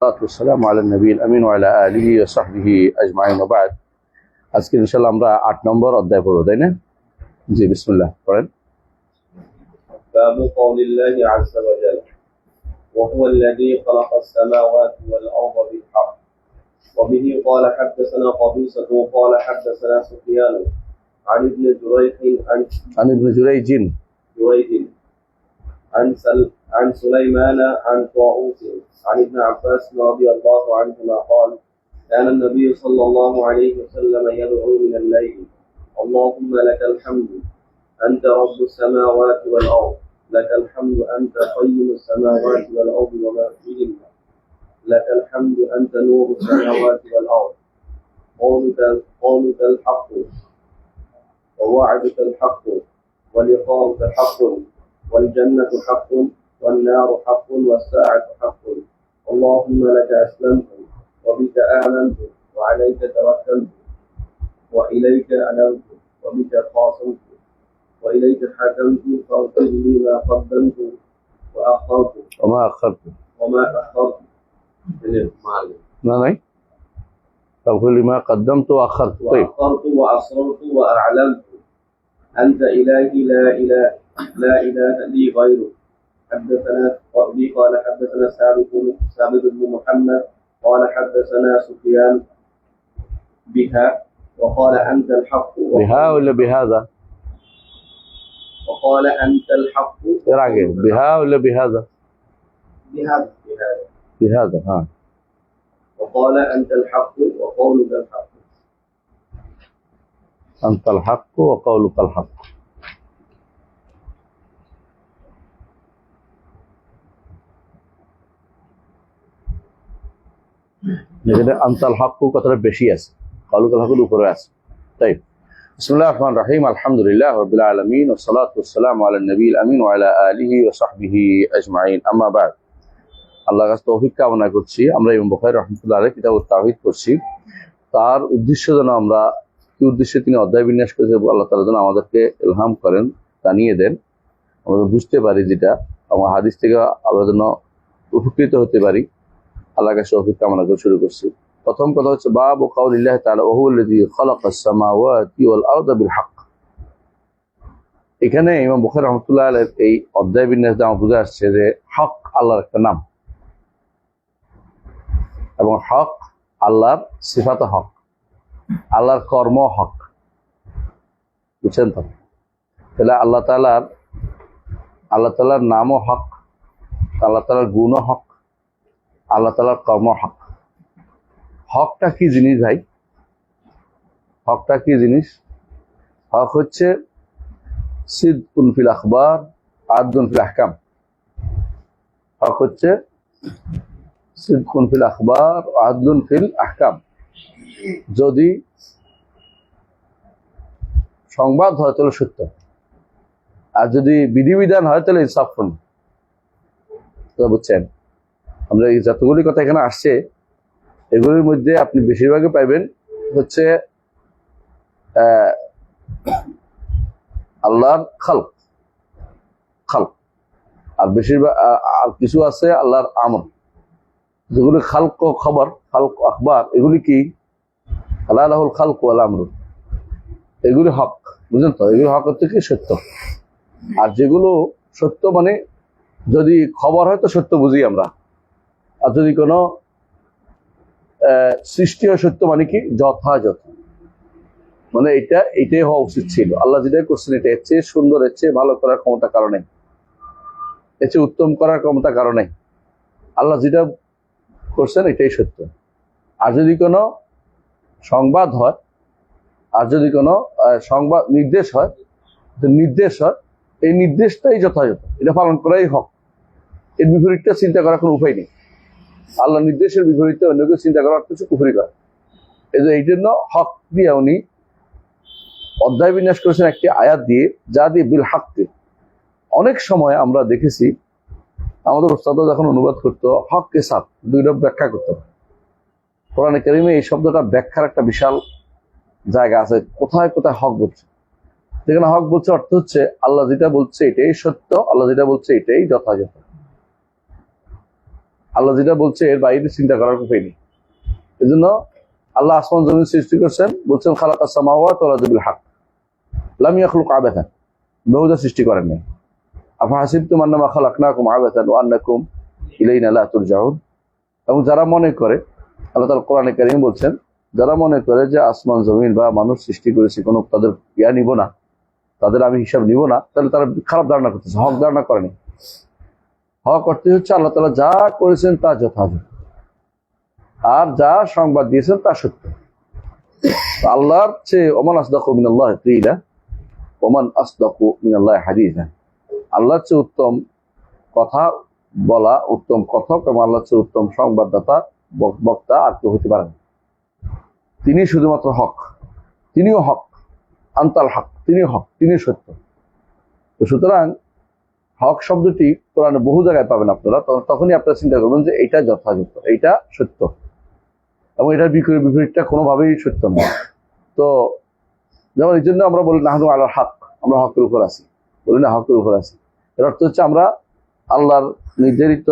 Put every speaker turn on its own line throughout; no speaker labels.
والسلام على النبي الأمين وعلى آله وصحبه أجمعين وبعد আজকে ইনশাআল্লাহ আমরা 8 নম্বর অধ্যায় পড়ব তাই না জি বিসমিল্লাহ পড়েন
باب قول الله عز وجل وهو الذي خلق السماوات والأرض بالحق وبه قال حدثنا قبيصة وقال حدثنا سفيان عن ابن جريج
عن ابن جريج
عن سليمان عن طاووس عن ابن عباس رضي الله عنهما قال كان النبي صلى الله عليه وسلم يدعو من الليل اللهم لك الحمد أنت رب السماوات والأرض لك الحمد أنت قيم السماوات والأرض وما فيهن لك الحمد أنت نور السماوات والأرض قولك الحق ووعدك الحق ولقاؤك حق والجنة حق والنار حق والساعة حق اللهم لك أسلمت وبك آمنت وعليك توكلت وإليك أنبت وبك خاصمت وإليك حكمت فاغفر لي ما قدمت وأخرت
وما أخرت نعم فاغفر لي ما قدمت وأخرت طيب
وأخرت وأسررت وأعلنت أنت إلهي لا إله لي غيرك حدثنا وأبي قال حدثنا ثابت بن محمد قال حدثنا سفيان بها وقال أنت الحق
بها ولا بهذا؟
وقال أنت الحق
بها ولا بهذا؟ بهذا ها
وقال أنت الحق وقولك الحق
أنت الحق وقولك الحق যেখানে আনতাল হাক্কু কথাটা বেশি আছে কালুকাল হাকুর উপরে আছে তাই বিসমিল্লাহির রহমানির রহিম আলহামদুলিল্লাহ রাব্বিল আলামিন ওয়া সালাতু ওয়াসসালামু আলা নবিয়িল আমিন ওয়া আলা আলিহি ওয়া সাহবিহি আজমাইন আম্মা বাদ আল্লাহর কাছে তৌফিক কামনা করছি আমরা ইমাম বুখারী রাহমাতুল্লাহ আলাইহি কিতাবুত তাওহীদ করছি তার উদ্দেশ্য যেন আমরা কি উদ্দেশ্যে তিনি অধ্যায় বিন্যাস করেছেন আল্লাহ তাআলা যেন আমাদেরকে ইলহাম করেন জানিয়ে দেন আমরা বুঝতে পারি যেটা আমরা হাদিস থেকে আমরা যেন উপকৃত হতে পারি আল্লাহর কাছে তৌফিক কামনা করে শুরু করছি প্রথম কথা হচ্ছে বাবু কাউলিল্লাহি তাআলা ওয়া হুয়াল্লাযী খালাকাস সামাওয়াতি ওয়াল আরদা বিল হক এখানে ইমাম বুখারী রাহমাতুল্লাহ আলাইহি এই অধ্যায় বিন্যাস দ্বারা বুঝে আসছে যে হক আল্লাহর একটা নাম এবং হক আল্লাহর সিফাত হক আল্লাহর কর্ম হক বুঝছেন তো তাহলে আল্লাহ তাআলার নামও হক আল্লাহ তাআলার গুণও হক আল্লাহ তাআলার কর্ম হক হকটা কি জিনিস ভাই হকটা কি জিনিস হক হচ্ছে সিদকুন ফিল আখবার আদলুন ফিল আহকাম হক হচ্ছে সিদকুন ফিল আখবার আদলুন ফিল আহকাম যদি সংবাদ হয় তাহলে সত্য আর যদি বিধিবিধান হয় তাহলে ইনসাফপূর্ণ বুঝছেন আমরা এই যতগুলি কথা এখানে আসছে এগুলির মধ্যে আপনি বেশিরভাগই পাইবেন হচ্ছে আল্লাহর খালক আর বেশিরভাগ আর কিছু আছে আল্লাহর আমর যেগুলি খালক খবর খালক আখবার এগুলি কি আল্লাহুল খালক ওয়াল আমর এগুলি হক বুঝলেন তো এগুলি হক হচ্ছে কি সত্য আর যেগুলো সত্য মানে যদি খবর হয় তো সত্য বুঝি আমরা আর যদি কোনো সৃষ্টি হয় সত্য মানে কি যথাযথ মানে এইটাই হওয়া উচিত ছিল আল্লাহ যেটাই করছেন এটা এর চেয়ে সুন্দর এর চেয়ে ভালো করার ক্ষমতা কারণে এর চেয়ে উত্তম করার ক্ষমতা কারণে আল্লাহ যেটা করছেন এটাই সত্য আর যদি কোনো সংবাদ হয় আর যদি কোনো সংবাদ নির্দেশ হয় এই নির্দেশটাই যথাযথ এটা পালন করাই হক এর বিপরীতটা চিন্তা করার কোনো উপায় নেই আল্লাহ নির্দেশের বিপরীতে অন্য কেউ চিন্তা করার কিছু কুফরি করে এই জন্য হক দিয়ে উনি অধ্যায় বিন্যাস করেছেন একটি আয়াত দিয়ে যা দিয়ে বিল হককে অনেক সময় আমরা দেখেছি আমাদের ওস্তাদ যখন অনুবাদ করতো হককে সাথ দুইটা ব্যাখ্যা করতো কোরআনে কারিমে এই শব্দটা ব্যাখ্যার একটা বিশাল জায়গা আছে কোথায় কোথায় হক বলছে যেখানে হক বলছে অর্থ হচ্ছে আল্লাহ যেটা বলছে এটাই সত্য আল্লাহ যেটা বলছে এটাই যথাযথ আল্লাহ যেটা বলছে এর বাইরে চিন্তা করার উপায় নেই। এই জন্য আল্লাহ আসমান জমিন সৃষ্টি করছেন, বলছেন খালাকাস সামাওয়াতি ওয়াল আরদা বিল হক লাম ইয়াখলুক আবাথান, বেহুদা সৃষ্টি করেন নাই। আফাহাসিবতুম আন্নামা খালাকনাকুম আবাথান ওয়া আন্নাকুম ইলাইনা লা তুরজাউন। এবং যারা মনে করে, আল্লাহ তাআলা কোরআনে কারীমে বলছেন, যারা মনে করে যে আসমান জমিন বা মানুষ সৃষ্টি করেছে কোনো তাদের নিব না, তাদের আমি হিসাব নিব না, তাহলে তারা খারাপ ধারণা করতেছে, হক ধারণা করেনি। হক অর্থ হচ্ছে আল্লাহ তাআলা যা করেছেন তা যথাযথ, আর যা সংবাদ দিয়েছেন তা সত্য। আল্লাহর চেয়ে ওমান আসদাকু মিনাল্লাহি কিলা ওমান আসদাকু মিনাল্লাহি হাদিসা, আল্লাহর চেয়ে উত্তম কথা বলা, উত্তম কথক এবং আল্লাহর চেয়ে উত্তম সংবাদদাতা বক্তা আর কেউ হতে পারেন। তিনি শুধুমাত্র হক, তিনিও হক, আনতাল হক, তিনি হক, তিনি সত্য। তো সুতরাং হক শব্দটি কোরআনে বহু জায়গায় পাবেন আপনারা, তখনই আপনারা চিন্তা করবেন যে এইটা যথাযথ, এইটা সত্য, এবং এটার বিপরীতটা কোনোভাবেই সত্য নয়। তো যেমন এই জন্য আমরা বলি নাহনু আলাল হক, আমরা হকের উপর আছি, বলি না হকের উপর আছি। এর অর্থ হচ্ছে আমরা আল্লাহর নির্ধারিত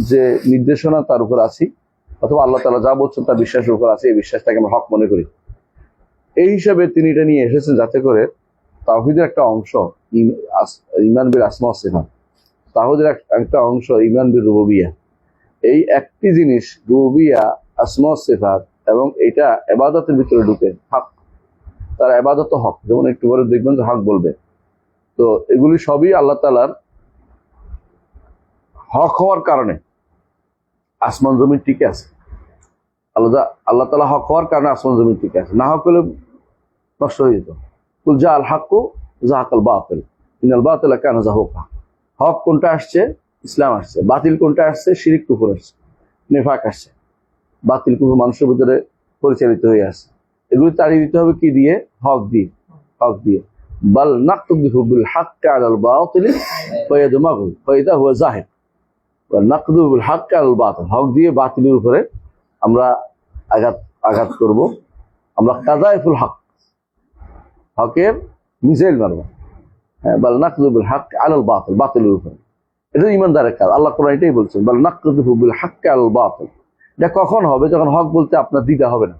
যে নির্দেশনা তার উপর আছি, অথবা আল্লাহ তাআলা যা বলছেন তার বিশ্বাসের উপর আছে, এই বিশ্বাসটাকে আমরা হক মনে করি। এই হিসাবে তিনি এটা নিয়ে এসেছেন যাতে করে তাওহীদের একটা অংশ ঈমান বিল আসমা ওয়াস সিফাত, তাওহীদের একটা অংশ ঈমান বিল রুবুবিয়্যাহ, এই একটি জিনিস রুবুবিয়্যাহ, আসমা ওয়াস সিফাত, এবং এটা ইবাদতের ভিতরে ঢুকে হক, তার ইবাদত হক। যেমন একটু পরে দেখবেন যে হক বলবে। তো এগুলি সবই আল্লাহ তাআলার হক হওয়ার কারণে আসমান জমিন টিকে আছে। আল্লাহ তাআলা হক হওয়ার কারণে আসমান জমিন টিকে আছে, না হক হলে নষ্ট হয়ে যেত। কুল জা আল হাক্কু যাহাকাল বাতিল ইনাল বাতিলা কানা যাহুকা। হক কোনটা আসছে? ইসলাম আসছে। বাতিল কোনটা আসছে? শিরিক কুফর আসছে, নেফাক আসছে। বাতিল কুফর মানুষের ভিতরে পরিচালিত হয়ে আসছে। এগুলি তাড়িয়ে দিতে হবে কি দিয়ে? হক দিয়ে, হক দিয়ে। বাল নাকতুবু বিল হাক্কি আলাল বাতিলি ফায়াদমাগু ফাইদা হুয়া যাহিক। বাল নাকতুবু বিল হাক্কি আলাল বাতিল, হক দিয়ে বাতিলের উপরে আমরা আঘাত করব, আমরা কাযাইফুল হক, হকের মিসাইল মারব। হ্যাঁ, বাল নাকযুবু বিল হাক্কি আলাল বাতিল, বাতিলের উপরে। এটা ইমানদারের কাজ। আল্লাহ কোরআন এটাই বলছেন, বাল নাকযুবু বিল হাক্কি আলাল বাতিল। এটা কখন হবে? যখন হক বলতে আপনার দ্বিধা হবে না।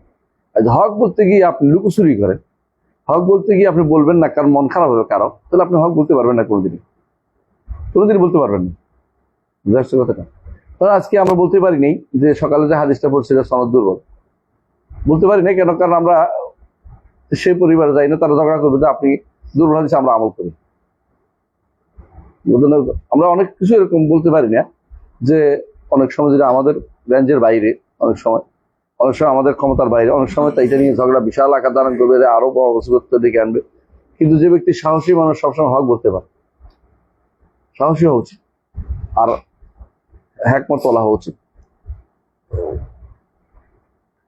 হক বলতে গিয়ে আপনি লুকোচুরি করেন, হক বলতে গিয়ে আপনি বলবেন না, কারণ মন খারাপ হবে কারো, তাহলে আপনি হক বলতে পারবেন না, কোনোদিনই বলতে পারবেন না। বুঝতে পারছেন কথাটা? কারণ আজকে আমরা বলতে পারি নাই যে সকালে যে হাদিসটা পড়ছে যে সনদ দুর্বল, বলতে পারি না কেন? কারণ আমরা সেই পরিবারে যাই না, তারা ঝগড়া করবে যে আপনি দুর্বল হাদিস আমরা আমল করি। আমরা অনেক কিছু এরকম বলতে পারি না, যে অনেক সময় যেটা আমাদের রেঞ্জের বাইরে, অনেক সময় আমাদের ক্ষমতার বাইরে, অনেক সময় তো এটা নিয়ে ঝগড়া বিশাল আকার ধারণ করবে, আরো বড় অসুস্থ দিকে আনবে। কিন্তু যে ব্যক্তি সাহসী মানুষ সবসময় হক বলতে পারে, সাহসী হওয়া উচিত, আর হ্যাকমত বলা হওয়া উচিত।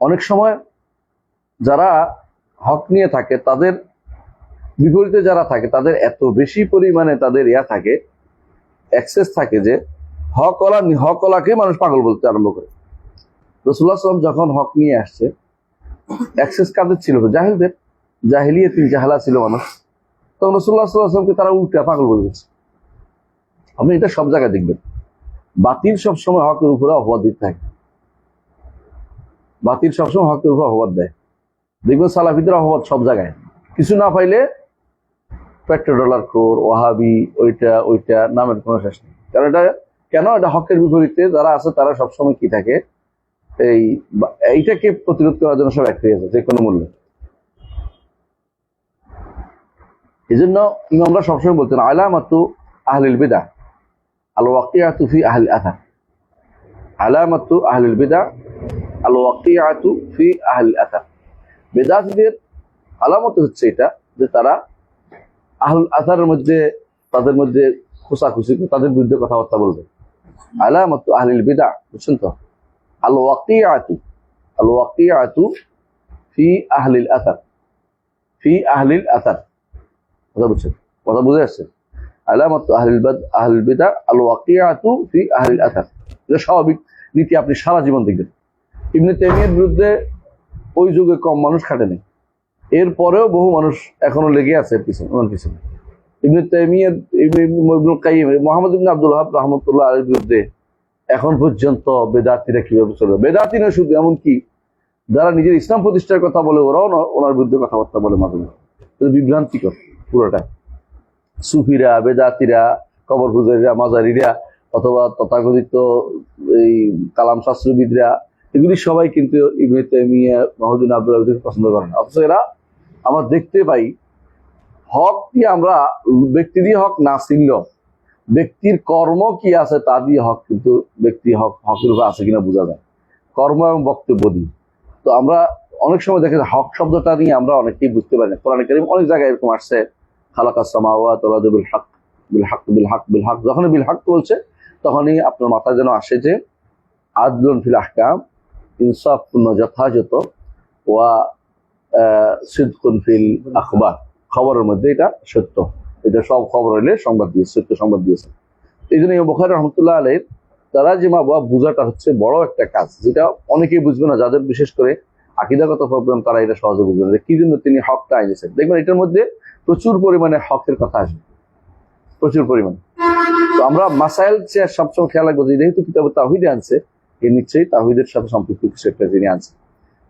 অনেক সময় যারা হক নিয়ে থাকে, তাদের বিপরীতে যারা থাকে, তাদের এত বেশি পরিমাণে তাদের থাকে, অ্যাক্সেস থাকে, যে হকওয়ালাকে মানুষ পাগল বলতে আরম্ভ করে। রাসূলুল্লাহ সাল্লাল্লাহু আলাইহি ওয়াসাল্লাম যখন হক নিয়ে আসছে, অ্যাক্সেস কাদের ছিল? জাহিলদের। জাহিলিয়াতিল জাহালা ছিল মানুষ, তখন রাসূলুল্লাহ সাল্লাল্লাহু আলাইহি ওয়াসাল্লামকে তারা উল্টা পাগল বলে দিচ্ছে। আপনি এটা সব জায়গায় দেখবেন, বাতিল সবসময় হকের উপরে অপবাদ দিতে থাকে, বাতিল সবসময় হকের উপর অপবাদ দেয়। দেখবেন সালাফিদের অপবাদ সব জায়গায়, কিছু না পাইলে পেট্রোডলার খোর, ওয়াহাবি, ওইটা নামের কোনো শেষ নেই। কারণ এটা হকের বিপরীতে যারা আছে, তারা সবসময় কি থাকে, এইটাকে প্রতিরোধ করার জন্য সব এক হয়ে আছে যে কোনো মূল্যে। এই জন্য ইমামরা সবসময় বলতেন, আলামাতু আহলিল বিদআহ আল ওয়াকিআতু ফি আহলিল আথার, আলামাতু আহলিল বিদআহ আল ওয়াকিআতু ফি আহলিল আথার। বেদাতীদের আলামত হচ্ছে এটা, যে তারা আহলুল আথারের মধ্যে, তাদের মধ্যে খোসাখুসি, তাদের বিরুদ্ধে কথাবার্তা বলবে। আলামাতু আহলিল বিদআহ, বুঝছেন তো? আল ওয়াকিআতু ফি আহলিল আথার, ফি আহলিল আথার, কথা বুঝছেন? কথা বুঝে আসছে? আলামাতু আহলিল বিদআহ আল ওয়াকিআতু ফি আহলিল আথার, এটা স্বাভাবিক নীতি, আপনি সারা জীবন দেখবেন। ইবনে তাইমিয়ার বিরুদ্ধে ওই যুগে কম মানুষ খাটেনি, এরপরেও বহু মানুষ এখনো লেগে আছে পিছনে। ইবনে তাইমিয়ার, ইবনুল কাইয়িম, মুহাম্মদ ইবনে আব্দুল ওয়াহাব রাহমাতুল্লাহ আলাইহির বিরুদ্ধে এখন পর্যন্ত বেদাতিরা কিভাবে চলবে? বেদাতি না শুধু, এমনকি যারা নিজের ইসলাম প্রতিষ্ঠার কথা বলে ওরাও ওনার বিরুদ্ধে কথাবার্তা বলে মাঝে মাঝে। বিভ্রান্তিকর পুরোটা। সুফিরা, বেদাতিরা, কবর পূজারীরা, মাজারিরা, অথবা তথাকথিত এই কালাম শাস্ত্রবিদরা, এগুলি সবাই কিন্তু ইবনে তাইমিয়া, মুহাম্মদ আব্দুল ওয়াহাবকে পছন্দ করে না। অথচ এরা আমরা দেখতে পাই হক দিয়ে, আমরা ব্যক্তি দিয়ে হক না চিনলেও ব্যক্তির কর্ম কি আছে তা দিয়ে হক, কিন্তু ব্যক্তি হকের উপর আছে কিনা বোঝা যায় কর্ম এবং বক্তব্য দিয়ে। তো আমরা অনেক সময় দেখি হক শব্দটা নিয়ে আমরা অনেকেই বুঝতে পারি না। কোরআন কারীম অনেক জায়গায় এরকম আসছে, খালাকাস সামাওয়াত ওয়াল আরদা বিল হক, বিল হক, বিল হক, বিল হক। যখনই বিল হক বলছে তখনই আপনার মাথায় যেন আসে যে আদলুন ফিল আহকাম, ইনসাফপূর্ণ যথাযথ, ওয়া সিদকুন ফিল আখবার, খবরের মধ্যে এটা সত্য, এটা সব খবর হইলে সংবাদ দিয়েছে, সত্য সংবাদ দিয়েছে। এই জন্য বুখারী রহমতুল্লাহ আলাইহির তারাজিমা বা বোঝাটা হচ্ছে বড় একটা কাজ, যেটা অনেকেই বুঝবে না, যাদের বিশেষ করে আকীদাগত প্রবলেম তারা এটা সহজে বুঝবে না, কি জন্য তিনি হকটা আইনেছেন। দেখবেন এটার মধ্যে প্রচুর পরিমাণে হকের কথা আসবে, প্রচুর পরিমাণে। তো আমরা মাসাইল সবসময় খেয়াল রাখবো, যেহেতু কিতাবে তাওহীদে আনছে, এর নিশ্চয়ই তাওহীদের সাথে সম্পৃক্ত কিছু একটা তিনি আনছে।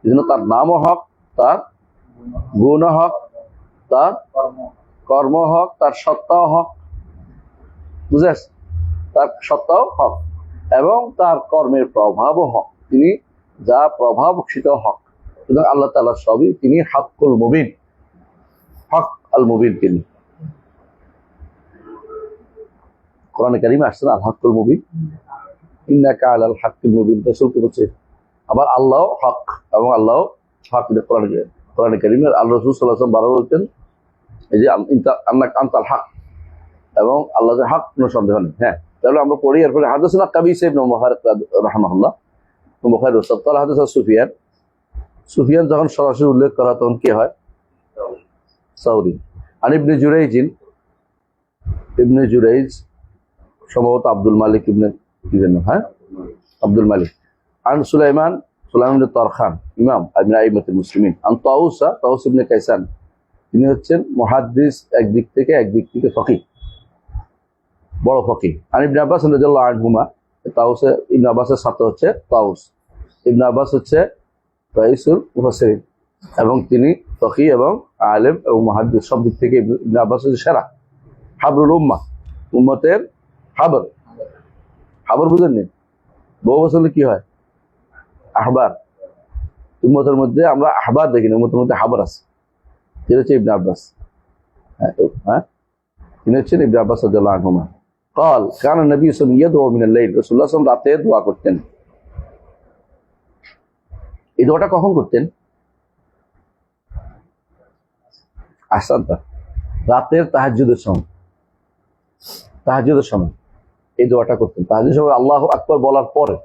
এই জন্য তার নামও হক, তার গুণ হক, তার কর্ম হক, তার সত্তাও হক, বুঝেছ, তার সত্তাও হক, এবং তার কর্মের প্রভাবও হক। তিনি যা প্রভাব সেটাও হক। সুতরাং আল্লাহ তাআলা সবই, তিনি হাক্কুল মুবিন, হক আল মুবিন। তিনি কোরআনে কারিমে আসছেন আল হাক্কুল মুবিন, ইন্নাকা আলাল হাক্কিল মুবিন, রাসূলকে বলছে। আবার আল্লাহ হক এবং আল্লাহ হক, কোরআনে কারিমে আল্লাহ রাসূল সাল্লাল্লাহু আলাইহি ওয়াসাল্লাম বারবার বলতেন এই যে আনতাল হক, এবং আল্লাহ যে হক, কোনো সন্দেহ নেই। হ্যাঁ, তাহলে আমরা পড়ি। এরপরে হাদাসানা কাবিস ইবনে মুহারিক রাহিমাহুল্লাহ, বুখারী ওয়াসাব তাআলা হাদাসা সুফিয়ান। সুফিয়ান যখন সরাসরি উল্লেখ করা তখন কি হয়? সাউরি। আর ইবনে জুরাইজ সম্ভবত আব্দুল মালিক ইবনে হ্যাঁ, আব্দুল মালিক। আন সুলাইমান ইবনে তারখান, ইমাম ইবনে আইমাতুল মুসলিমিন। আন তাউস ইবনে কাইসান, তিনি হচ্ছেন মুহাদ্দিস, একদিক থেকে ফকিহ, বড় ফকিহ। আর ইবনে আব্বাস রাদিয়াল্লাহু আনহুমা, তাউস ইবনে আব্বাসের ছাত্র হচ্ছে তাউস। ইবনে আব্বাস হচ্ছে রাইসুল মুফাসসিরিন, এবং তিনি ফকিহ এবং আলেম এবং মুহাদ্দিস, সব দিক থেকে ইবনে আব্বাস হচ্ছে সেরা। হাবরুল উম্মাহ, উম্মতের হাবর। হাবর বুঝেননি? বহু বছর কি হয়? আহবার। উম্মতের মধ্যে আমরা আহবার দেখিনি, উম্মতের মধ্যে হাবর আছে। তিনি হচ্ছে ইবনে আব্বাস। হ্যাঁ, তিনি হচ্ছেন ইবনে আব্বাস রাদিয়াল্লাহু আনহুমা। قال كان النبي صلى الله عليه وسلم يدعو من الليل, রাসূলুল্লাহ সাল্লাল্লাহু আলাইহি ওয়াসাল্লাম রাতে দোয়া করতেন। এই দোয়াটা কখন করতেন? আসান্তা, রাতের তাহাজ্জুদের সময়। তাহাজ্জুদের সময় এই দোয়াটা করতেন। তাহাজ্জুদের সময় আল্লাহু আকবার বলার পরে,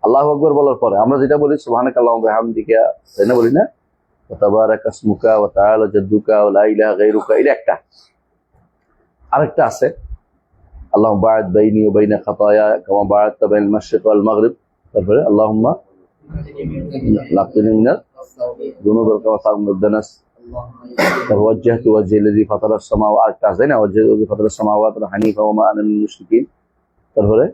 আল্লাহু আকবার বলার পরে আমরা যেটা বলি সুবহানাকাল্লাহু ওয়া বিহামদিকা, তাই না? বলি না, ওয়া তাবারাকা ইসমুকা ওয়া তাআলা জাদ্দুকা ওয়া লা ইলাহা গায়রুকা, এটা একটা। আরেকটা আছে, আল্লাহুম্মা বা'আদ বাইনি ওয়া বাইনা খাতায়া কামা বা'আদতা বাইনাল মাশরিক ওয়াল মাগরিব। তারপরে আল্লাহুম্মা নাক্কিনি মিনাল যুনুবি কামা তা'লামুদ দানাস, তাওয়াজ্জাহতু ওয়াজহি আল্লাযী ফাতারাস সামাওয়াতি, আরেকটা আছে না, ওয়াজহি আল্লাযী ফাতারাস সামাওয়াতি হানিফা ওয়া মা আনা মিনাল মুশরিকিন। তারপরে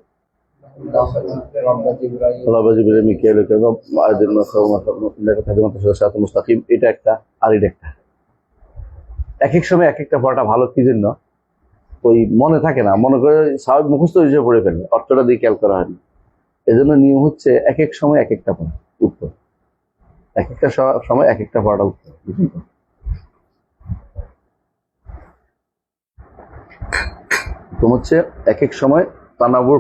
রব্বা জিবরিল মিকাইল আযিল মাসাউমা মুস্তাকিম, এটা একটা। আর এটা একটা। এক এক সময় এক একটা পড়াটা ভালো, কি জন্য? ওই মনে থাকে না, মনে করে স্বাভাবিক মুখস্থ হিসেবে পড়ে ফেলে, অর্থটা দিয়ে খেয়াল করা হয়নি। এই জন্য নিয়ম হচ্ছে এক এক সময় এক একটা পড়া উত্তর, এক একটা সময় এক একটা পড়াটা উত্তর। তো হচ্ছে এক এক সময় তানাবুর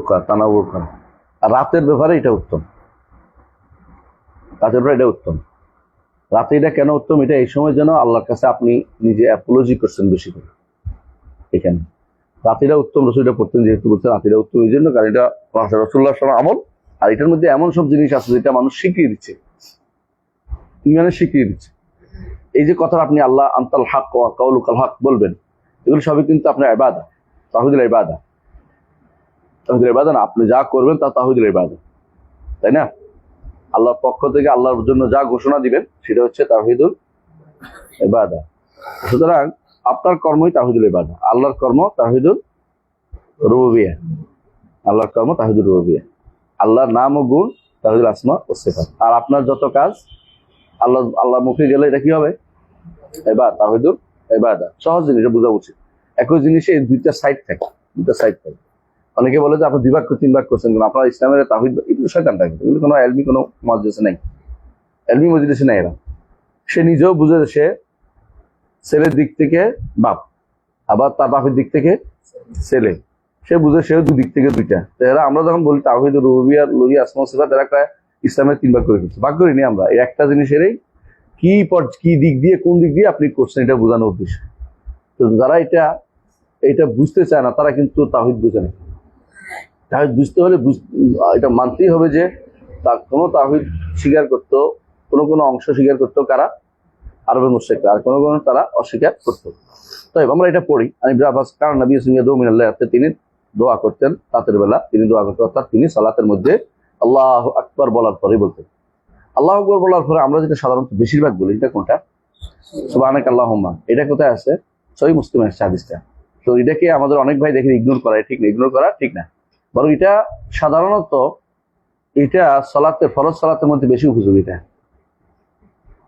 করা। আর রাতের ব্যাপারে এটা উত্তম, রাতের ব্যাপারে এটা উত্তম। রাতে এটা কেন উত্তম? এটা এই সময় যেন আল্লাহর কাছে আপনি নিজে অ্যাপোলজি করছেন বেশি করে। এখানে রাতিটা উত্তম, রসুলটা পড়তেন, যেহেতু বলছেন রাতিটা উত্তম এই জন্য, কারণ এটা রাসূলুল্লাহ সাল্লাল্লাহু আলাইহি ওয়াসাল্লাম আমল। আর এটার মধ্যে এমন সব জিনিস আছে যেটা মানুষ শিখিয়ে দিচ্ছে, ইমানে শিখিয়ে দিচ্ছে। এই যে কথা আপনি আল্লাহ আনতাল হক ওয়া কাউলুকাল হক বলবেন, এগুলো সবই কিন্তু আপনার ইবাদত, তাওহীদুল ইবাদত। তাওহীদুল ইবাদত না, আপনি যা করবেন তা তাওহীদুল ইবাদত, তাই না? আল্লাহর পক্ষ থেকে আল্লাহর জন্য যা ঘোষণা দিবেন সেটা হচ্ছে তাওহীদুল ইবাদত। সুতরাং আপনার কর্মই তাওহীদুল ইবাদত, আল্লাহর কর্ম তাওহীদুল রুবুবিয়্যাহ। আল্লাহর কর্ম তাওহীদুর রুবুবিয়্যাহ, আল্লাহর নাম ও গুণ তাওহীদুল আসমা ও সিফাত। আর আপনার যত কাজ আল্লাহর মুখে গেলে এটা কি হবে? এবার তাওহীদুল ইবাদা। সহজ জিনিস, এটা বোঝা উচিত। একই জিনিসে দুইটা সাইড থাকে, অনেকে বলে যে আপনি 2 ভাগ 3 ভাগ করছেন, কিন্তু আপনার ইসলামের তাওহীদ এগুলো শয়তান থাকে, এগুলো কোনো এলমি কোনো মজলিসে নাই, এলমি মজলিসে নাই এরা। সে নিজেও বুঝে যে সে ছেলের দিক থেকে বাপ, আবার তার বাপের দিক থেকে ছেলে, সে বুঝে সেও দুদিক থেকে দুইটা। তো এরা আমরা যখন বলি তাওহীদ রুবুবিয়্যাহ লুহি আসমা সিফাত, এরা একটা ইসলামের 3 ভাগ করে ফেলছে। ভাগ করিনি আমরা, এই একটা জিনিসেরই কি দিক দিয়ে কোন দিক দিয়ে আপনি করছেন এটা বোঝানোর উদ্দেশ্য। তো যারা এটা বুঝতে চায় না তারা কিন্তু তাওহীদ বুঝে না। তাওহীদ বুঝতে হলে এটা মানতেই হবে যে কোনো তাওহীদ স্বীকার করতো, কোনো অংশ স্বীকার করতো কারা? আরবের মুশরিকরা, আর কোনো তারা অস্বীকার করতো। তাই আমরা এটা পড়ি, আমি আব্বাস কারণ নবী সাল্লাল্লাহু আলাইহি ওয়াসাল্লাম তিনি দোয়া করতেন রাতের বেলা, তিনি দোয়া করতেন, অর্থাৎ তিনি সালাতের মধ্যে আল্লাহু আকবার বলার পরে বলতেন। আল্লাহু আকবার বলার পরে আমরা যেটা সাধারণত বেশিরভাগ বলি, এটা কোনটা? সুবহানাকা আল্লাহুম্মা। এটা কোথায় আছে? সহিহ মুসলিমে আছে হাদিসটা। তো এটাকে আমাদের অনেক ভাই দেখেন ইগনোর করা ঠিক না, ইগনোর করা ঠিক না, বরং এটা সাধারণত এটা সালাতে, ফরজ সালাতের মধ্যে বেশি উপযোগী। এটা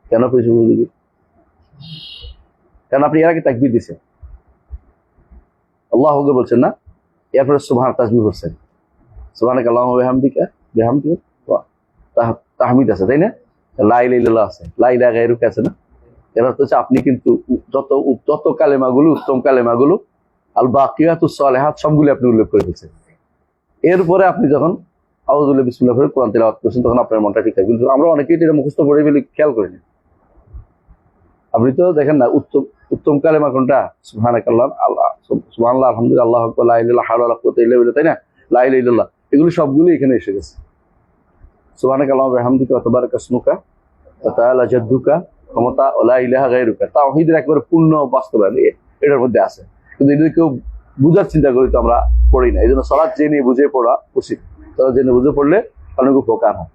কেন বেশি উপযোগী? কারণ আপনি এর আগে তাকবীর দিচ্ছেন, আল্লাহু আকবার বলছেন না, এরপরে সুবহান তাসবিহ করছেন, সুবহানাকা আল্লাহুম্মা বিহামদিকা, তাহমিদ আছে, তাই না? লা ইলাহা ইল্লাল্লাহ আছে, লা ইলাহা গায়রুকা আছে না? এর অর্থ হচ্ছে আপনি কিন্তু যত কালেমাগুলো, উত্তম কালেমাগুলো, আল বাকিয়াতুস সালিহাত সবগুলো আপনি উল্লেখ করে দিয়েছেন। এরপরে আপনি যখন আউযুবিল্লাহি বিসমিল্লাহ করে কোরআন তেলাওয়াত করছেন, তখন আপনার মনটা ঠিক থাকে। কিন্তু আমরা অনেকেই এটা মুখস্থ করে ফেলি, খেয়াল করি না। আপনি তো দেখেন না উত্তম কালেমা কোনটা? সুবহানাকাল্লাহ, আল্লাহ সুবহানাল্লাহ, আলহামদুলিল্লাহ, আল্লাহু আকবার, লা ইলাহা ইল্লাল্লাহ, ওয়া লা কুওয়াতা ইল্লা বিল্লাহ, তাই না? লা ইলাহা ইল্লাল্লাহ, এগুলো সবগুলো এখানে এসে গেছে। সুবহানাকাল্লাহ ওয়া বিহামদিকা ওয়া তাবারাকা ইসমুকা ওয়া তাআলা জাদ্দুকা ক্ষমতা ওয়া লা ইলাহা গায়রুকা, তাওহীদের একবারে পূর্ণ বাস্তবায়ন এটার মধ্যে আছে। কিন্তু এটা কেউ বুঝার চিন্তা করি তো আমরা পড়ি না। এই জন্য সালাত জেনে বুঝে পড়া উচিত। সালাত জেনে বুঝে পড়লে অনেক উপকার হয়।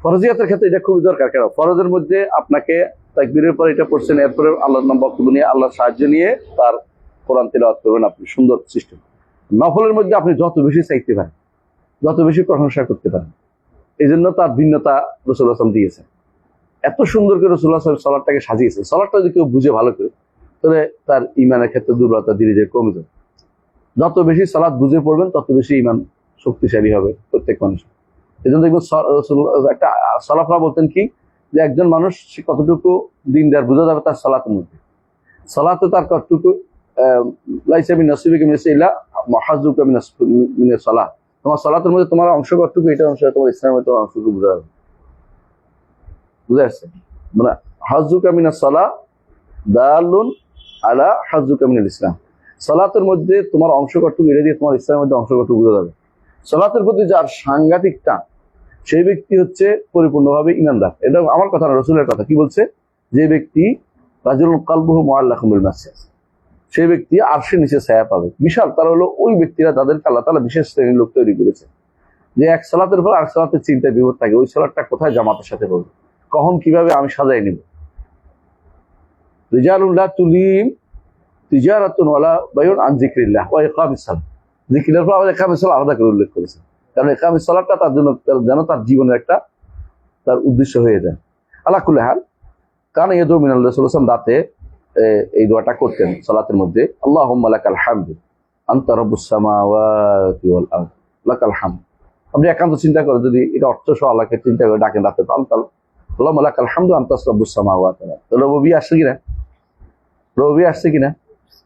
ফরজিয়াতের ক্ষেত্রে এটা খুবই দরকার। কেন? ফরজের মধ্যে আপনাকে তাকবীরের পর এটা পড়ছেন, এরপরে আল্লাহর নাম বক্তব্য নিয়ে আল্লাহর সাহায্য নিয়ে তার কোরআন তিলাওয়াত করবেন আপনি, সুন্দর সিস্টেম। নফলের মধ্যে আপনি যত বেশি চাইতে পারেন, যত বেশি প্রশংসা করতে পারেন, এই জন্য তার ভিন্নতা রাসূলুল্লাহ সাল্লাল্লাহু আলাইহি ওয়াসাল্লাম দিয়েছেন। এত সুন্দর করে রাসূলুল্লাহ সাল্লাল্লাহু আলাইহি ওয়াসাল্লাম সালাতটাকে সাজিয়েছেন। সালাতটা যদি কেউ বুঝে ভালো করে, তাহলে তার ইমানের ক্ষেত্রে দুর্বলতা ধীরে ধীরে কমে যাবে। যত বেশি সালাত বুঝে পড়বেন তত বেশি ইমান শক্তিশালী হবে প্রত্যেক মানুষ। এই জন্য দেখবেন একটা সালাফরা বলতেন কি, যে একজন মানুষ কতটুকু দিনদার বোঝা যাবে তার সালাতের মধ্যে। সালাতে তার কতটুকু লাইসা মিন নাসিবিকা মিনাস ইলা মাহাজুকা মিনাস সালাহ, তোমার সালাতের মধ্যে তোমার অংশ কতটুকু, এটা অংশ তোমার ইসলামের মধ্যে অংশটুকু বোঝা যাবে। বুঝা যাচ্ছে? মানে হাজুকা মিনাস সালাহ দালুন আলা হাজুকা মিনাল ইসলাম, সালাতের মধ্যে তোমার অংশ কতটুকু, এটা দিয়ে তোমার ইসলামের মধ্যে অংশ কতটুকু বোঝা যাবে। সালাতের প্রতি যার সাংঘাতিক টান, সেই ব্যক্তি হচ্ছে পরিপূর্ণভাবে ইমানদার। এটা আমার কথা না, রাসূলের কথা। কি বলছে? যে ব্যক্তি রাজুলুন কালবুহু মুআল্লাকুম বিল মাসজিদ, সেই ব্যক্তি আরশের নিচে ছায়া পাবে। বিশাল, তারা হলো ওই ব্যক্তিরা যাদেরকে আল্লাহ তাআলা বিশেষ শ্রেণীর লোক তৈরি করেছে, যে এক সালাতের পর আর সালাতের চিন্তায় বিপদ থাকে, ওই সালাতটা কোথায় জামাতের সাথে পড়বে, কখন কিভাবে আমি সাজাই নিব। রিজালুন লা তুলিহিম তিজারাতুন ওয়ালা বাইউন আন যিকরিল্লাহ ওয়া ইকামিস সালাহ, যিকরের পর ইকামিস সালাহ আলাদা করে উল্লেখ করেছে। কারণ ইকামিস সালাতটা তার জন্য যেন তার জীবনের একটা তার উদ্দেশ্য হয়ে যায়। আলা কুল্লি হাল, কারণ ইয়াদু মিনাল রাসূল সাল্লাল্লাহু আলাইহি ওয়াসাল্লাম রাতে এই দোয়াটা করতেন সালাতের মধ্যে, আল্লাহুম্মা লাকাল হামদু আনতা রাব্বুস সামাওয়াতি ওয়াল আরদ লাকাল হামদ। আপনি একান্ত চিন্তা করে যদি এটা অর্থ সহ আল্লাহকে চিন্তা করে ডাকেন রাতে, আল্লাহুম্মা লাকাল হামদু আনতা রাব্বুস সামাওয়াতি ওয়াল আরদ, রবি আসছে কিনা? রবি আসছে কিনা?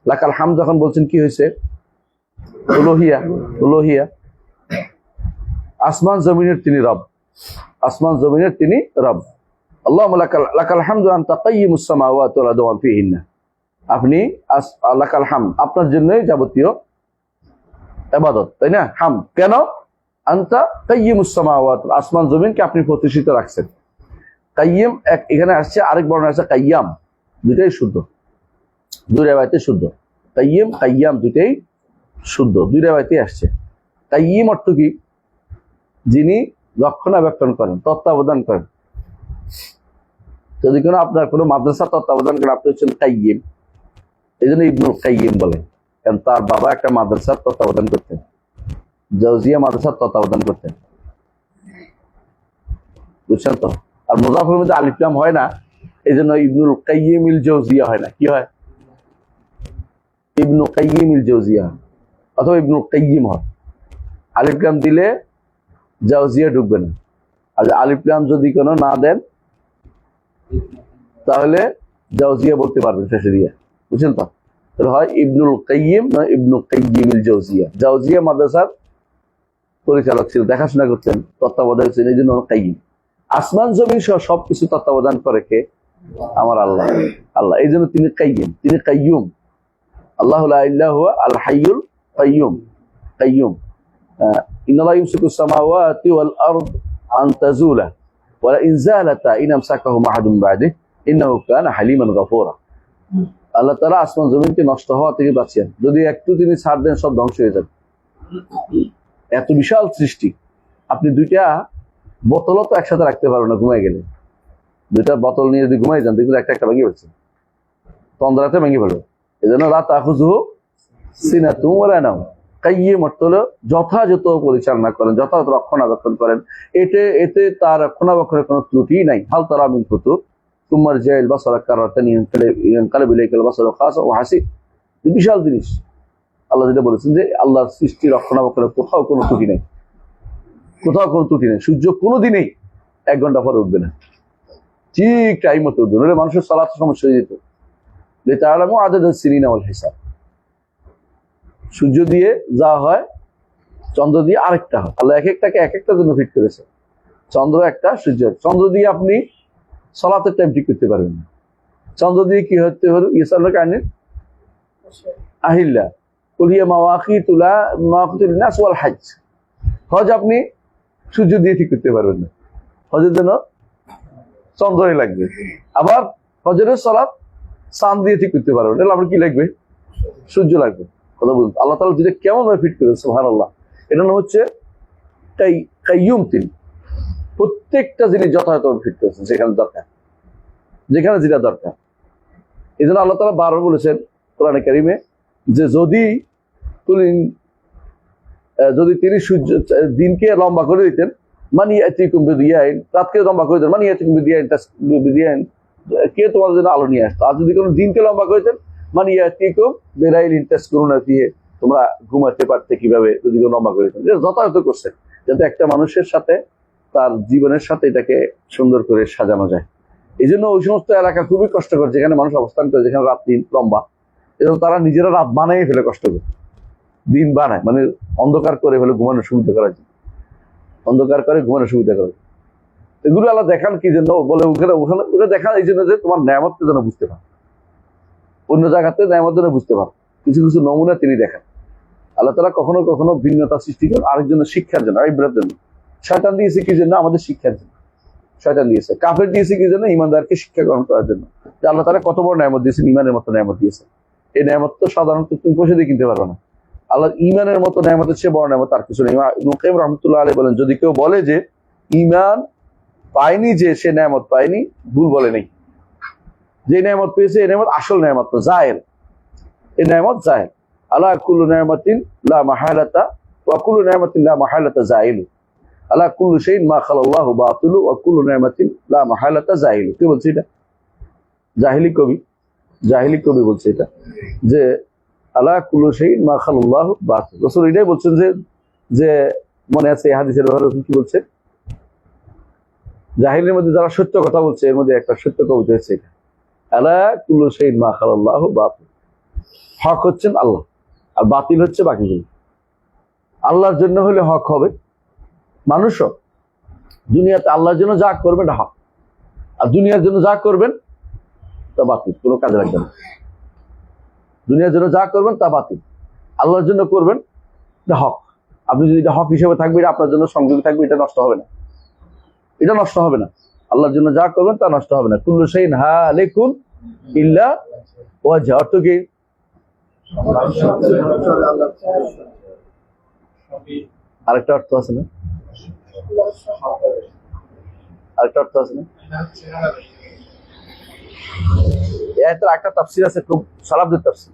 লাকাল হামদ যখন বলছেন কি হয়েছে? উলুহিয়া, উলুহিয়া। আসমান জমিনের তিনি রব, আসমান জমিনের তিনি রব। আল্লাহুম্মা লাকাল হামদু আনতা কাইয়্যিমুস সামাওয়াতি ওয়াল আরদি ওয়া মান ফিহিন্না, আপনি লাকাল হামদ, আপনার জন্যই যাবতীয় ইবাদত, তাই না? হামদ কেন? আনতা কাইয়্যিমুস সামাওয়াতি, আসমান জমিনকে আপনি প্রতিষ্ঠিত রাখছেন। কাইয়্যিম এখানে আসছে, আরেক বর্ণনা আছে কাইয়াম, দুটাই শুদ্ধ, দুই রাওয়ায়াতে শুদ্ধ। কাইয়্যিম কাইয়াম দুটাই শুদ্ধ, দুই রাওয়ায়াতে আসছে। কাইয়্যিম অর্থ কি? যিনি রক্ষণাবেক্ষণ করেন, তত্ত্বাবধান করেন। যদি কোনো আপনার কোনো মাদ্রাসা তত্ত্বাবধান করেন, আপনি হচ্ছেন কাইয়্যিম। এই জন্য ইবনুল কাইয়্যিম বলে, কারণ তার বাবা একটা মাদ্রাসার তত্ত্বাবধান করতেন। জাওজিয়া মাদ্রাসার তত্ত্বাবধান করতেন, বুঝছেন তো? আর মুজাফফরের মধ্যে আলিফ লাম হয় না, এই জন্য ইবনুল কাইয়িমিল জাওজিয়া হয় না, কি হয়? ইবনু কাইয়িমিল জাওজিয়া অথবা ইবনুল কাইয়িম হয়। আলিফ লাম দিলে জাওজিয়া ঢুকবে না, আর আলিফ লাম যদি কোনো না দেন তাহলে জাওজিয়া বলতে পারবেন শেষে দিয়ে, বুঝছেন তো? তাহলে হয় ইবনুল কাইয়িম না ইবনু কাইয়িমিল জাওজিয়া। জাওজিয়া মাদ্রাসার পরিচালক ছিল, দেখাশোনা করতেন, তত্ত্বাবধায়ক ছিলেন, এই জন্য কাইয়িম। আসমান জমিন সহ সবকিছু তত্ত্বাবধান করে কে? আমার আল্লাহ। আল্লাহ, এই জন্য তিনি কাইয়িম, তিনি কাইয়ুম। আল্লাহু লা ইলাহা হুয়া আল হাইয়ুল কাইয়ুম। কাইয়ুম। ইন্নাল্লাহা ইউমসিকুস সামাওয়াতি ওয়াল আরদ আন তাজুলা ওয়া ইন যালাতা ইন আমসাকাহুমা আহাদুম মিন বা'দিহি ইন্নাহু কানা হালিমান গফুরা। আল্লাহ তাআলা আসমান জমিনকে নষ্ট হওয়া থেকে বাঁচিয়েন, যদি একটু তিনি ছাড় দেন সব ধ্বংস হয়ে যাবে। এত বিশাল সৃষ্টি, আপনি দুইটা বোতলও তো একসাথে রাখতে পারবেন না ঘুমাই গেলে। দুইটা বোতল নিয়ে যদি ঘুমাই যান দেখবেন একটা একটা ভেঙে ফেলছে, তন্দ্রাতে ভেঙে ফেলবে। এই জন্য লা তাখুযুহু সিনাতুন ওয়ালা নাওম। কাইয়্যিম অর্থ হলো যথাযথ পরিচালনা করেন, যথাযথ রক্ষণাবেক্ষণ করেন, এতে তার রক্ষণাবেক্ষণের কোনো ত্রুটি নাই। হাল তারা মিন ফুতুর সুম্মা রজি'আল বাসারা কাররাতান ইয়ানকালিবু ইলাইকাল বাসারু খাসা ওয়া হাসিব। বিশাল জিনিস। আল্লাহ যেটা বলেছেন যে আল্লাহর সৃষ্টি রক্ষণাবেক্ষণের কোথাও কোনো ত্রুটি নেই, কোথাও কোনো ত্রুটি নেই। সূর্য কোনোদিনই 1 ঘন্টা পরে উঠবে না, ঠিক টাইম মতো উঠবে, নইলে মানুষের সালাত সমস্যা হয়ে যেত। লিতা'লামু আদাদাস সিনিনা ওয়াল হিসাব। সূর্য দিয়ে যা হয় চন্দ্র দিয়ে আরেকটা হয়। আল্লাহ এক একটাকে এক একটা জন্য ফিট করেছে। চন্দ্র একটা, সূর্য। চন্দ্র দিয়ে আপনি সালাতের টাইম ঠিক করতে পারবেন না। চন্দ্র দিয়ে কি হতে পারে? ইসাল্লাহ কাহিনী আহিল্লা কুলিয়া মাওয়াকিতুলা মাওয়াকিতুল নাস ওয়াল হজ। হজ আপনি সূর্য দিয়ে ঠিক করতে পারবেন না, হজের জন্য চন্দ্রই লাগবে। আবার হজরের সালাত চাঁদ দিয়ে ঠিক করতে পারবেন, তাহলে আপনার কি লাগবে? সূর্য লাগবে। কথা বলুন, আল্লাহ তাআলা যেটা কেমন ভাবে ফিট করেছে, সুবহানাল্লাহ। এটা নাম হচ্ছে কাইয়ুম। তিনি প্রত্যেকটা জিনিস যথাযথভাবে ফিট করেছেন, যেখানে দরকার, যেখানে যেটা দরকার। এই জন্য আল্লাহ তাআলা বারবার বলেছেন কোরআনে কারিমে যে যদি তিনি সূর্য দিনকে লম্বা করে দিতেন, মানি ইয়াতিকুম বিদিয়াইন, রাতকে লম্বা করে দিতেন, মানি ইয়াতিকুম বিদিয়াইন, কে তোমাদের জন্য আলো নিয়ে আসতো। আর যদি কোনো দিনকে লম্বা করে দিতেন, মানি ইয়াতিকুম বিলাইলিন তাসকুনুনা ফিহি, তোমরা ঘুমাতে পারতে কিভাবে, যদি কেউ লম্বা করে দিতেন। এটা যথাযথ করছেন, যাতে একটা মানুষের সাথে তার জীবনের সাথে এটাকে সুন্দর করে সাজানো যায়। এই জন্য ওই সমস্ত এলাকা খুবই কষ্টকর, যেখানে মানুষ অবস্থান করে, যেখানে রাত দিন লম্বা, এবং তারা নিজেরা রাত বানাই ফেলে, কষ্ট করে দিন বানায়, মানে অন্ধকার করে ফেলে ঘুমানোর সুবিধা করার জন্য, অন্ধকার করে ঘুমানোর সুবিধা করার জন্য। এগুলো আল্লাহ দেখান কি জন্য বলে? ওখানে দেখান এই জন্য যে তোমার নেয়ামতকে যেন বুঝতে পারো, অন্য জায়গাতে নেয়ামত যেন বুঝতে পারো। কিছু কিছু নমুনা তিনি দেখান। আল্লাহ তাআলা কখনো কখনো ভিন্নতা সৃষ্টি করেন আরেকজনের শিক্ষার জন্য, ইবরাতের জন্য। শয়তান দিয়েছে কি জন্য? আমাদের শিক্ষার জন্য। শয়তান দিয়েছে, কাফের দিয়েছে কি জন্য? ইমানদারকে শিক্ষা গ্রহণ করার জন্য। আল্লাহ তাআলা কত বড় নেয়ামত দিয়েছেন, ইমানের মতো নেয়ামত দিয়েছেন। এই নেয়ামত তো সাধারণত তুমি পয়সা দিয়ে কিনতে পারবে না। আল্লাহ ইমানের মতো নেয়ামতের চেয়ে বড় নেয়ামত আর কিছু নেই। ইবনে কাইয়িম রাহমাতুল্লাহ আলাইহি বলেন, যদি কেউ বলে যে ঈমান পায়নি, যে সে নেয়ামত পায়নি, ভুল বলে নেই। যে নেয়ামত পেয়েছে এই নেয়ামত আসল নেয়ামত তো জায়েল, এই নেয়ামত জায়েল। আলা কুল্লু নিয়ামাতিন লা মাহালাতা ওয়া কুল্লু নিয়ামাতিন লা মাহালাতা জায়েল। আলা কুল্লু শাইইন মা খালাল্লাহু বাতিলু ওয়া কুল্লু নিয়ামাতিন লা মাহালাতা জায়েল। কি বলছে এটা? জাহিলি কবি বলছে এটা, যে আলা কুল্লু শাইইন মা খালাল্লাহু বাতিল। রাসূল এটাই বলছেন যে মনে আছে এই হাদিসের ব্যাপারে কি বলছে? জাহিলের মধ্যে যারা সত্য কথা বলছে, এর মধ্যে একটা সত্য কবিতা হচ্ছে এটা, আলা কুল্লু শাইইন মা খালাল্লাহু বাতিল। হক হচ্ছেন আল্লাহ, আর বাতিল হচ্ছে বাকিগুলো। আল্লাহর জন্য হলে হক হবে, মানুষও দুনিয়াতে আল্লাহর জন্য যা করবেন এটা হক, আর দুনিয়ার জন্য যা করবেন তা বাতিল, কোনো কাজে লাগবে না। দুনিয়ার জন্য যা করবেন তা বাতিল, আল্লাহর জন্য করবেন এটা হক। আপনি যদি এটা হক হিসেবে থাকবে, এটা আপনার জন্য সংযোগ থাকবে, এটা নষ্ট হবে না, এটা নষ্ট হবে না। আল্লাহর জন্য যা করবেন তা নষ্ট হবে না। কুল্লু শাইইন হালিকুন ইল্লা ওয়াজহা, অর্থ কি? আরেকটা অর্থ আছে না? আরেকটা অর্থ আছে না? এর একটা তাফসীর আছে, খুব সালাফদের তাফসীর।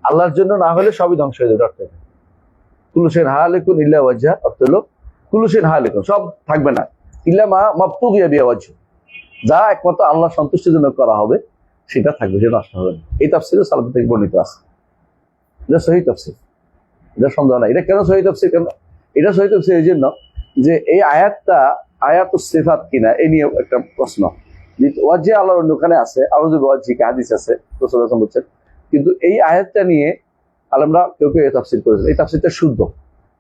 আল্লাহর জন্য না হলে সবই ধ্বংস হয়ে যাবে, অর্থ। কুল্লু শাইইন হালিকুন ইল্লা ওয়াজহা, অর্থ হলো কুল্লু শাইইন হালিকুন, সব থাকবে না, ইল্লা মা মাবতুগিয়া বিহি ওয়াজহু, যা একমাত্র আল্লাহ সন্তুষ্টির জন্য করা হবে সেটা থাকবে, সেটা নষ্ট হবে না। এই তাফসীরে সালাফ থেকে বর্ণিত আছে, এটা সহিহ তাফসীর, এটা সন্দেহ নাই। এটা কেন সহিহ তাফসীর? কেন এটা সহিহ তাফসীর? এই জন্য যে এই আয়াতটা আয়াতুস সিফাত কিনা এই নিয়ে একটা প্রশ্ন। ওয়াজহে আল্লাহর ওখানে আছে, আউযু বিওয়াজহিকা হাদিস আছে, রাসূল সাল্লাল্লাহু আলাইহি ওয়াসাল্লাম বলছেন, কিন্তু এই আয়াতটা নিয়ে আলেমরা কেউ কেউ তাফসীর করেছেন, এই তাফসীরটা শুদ্ধ,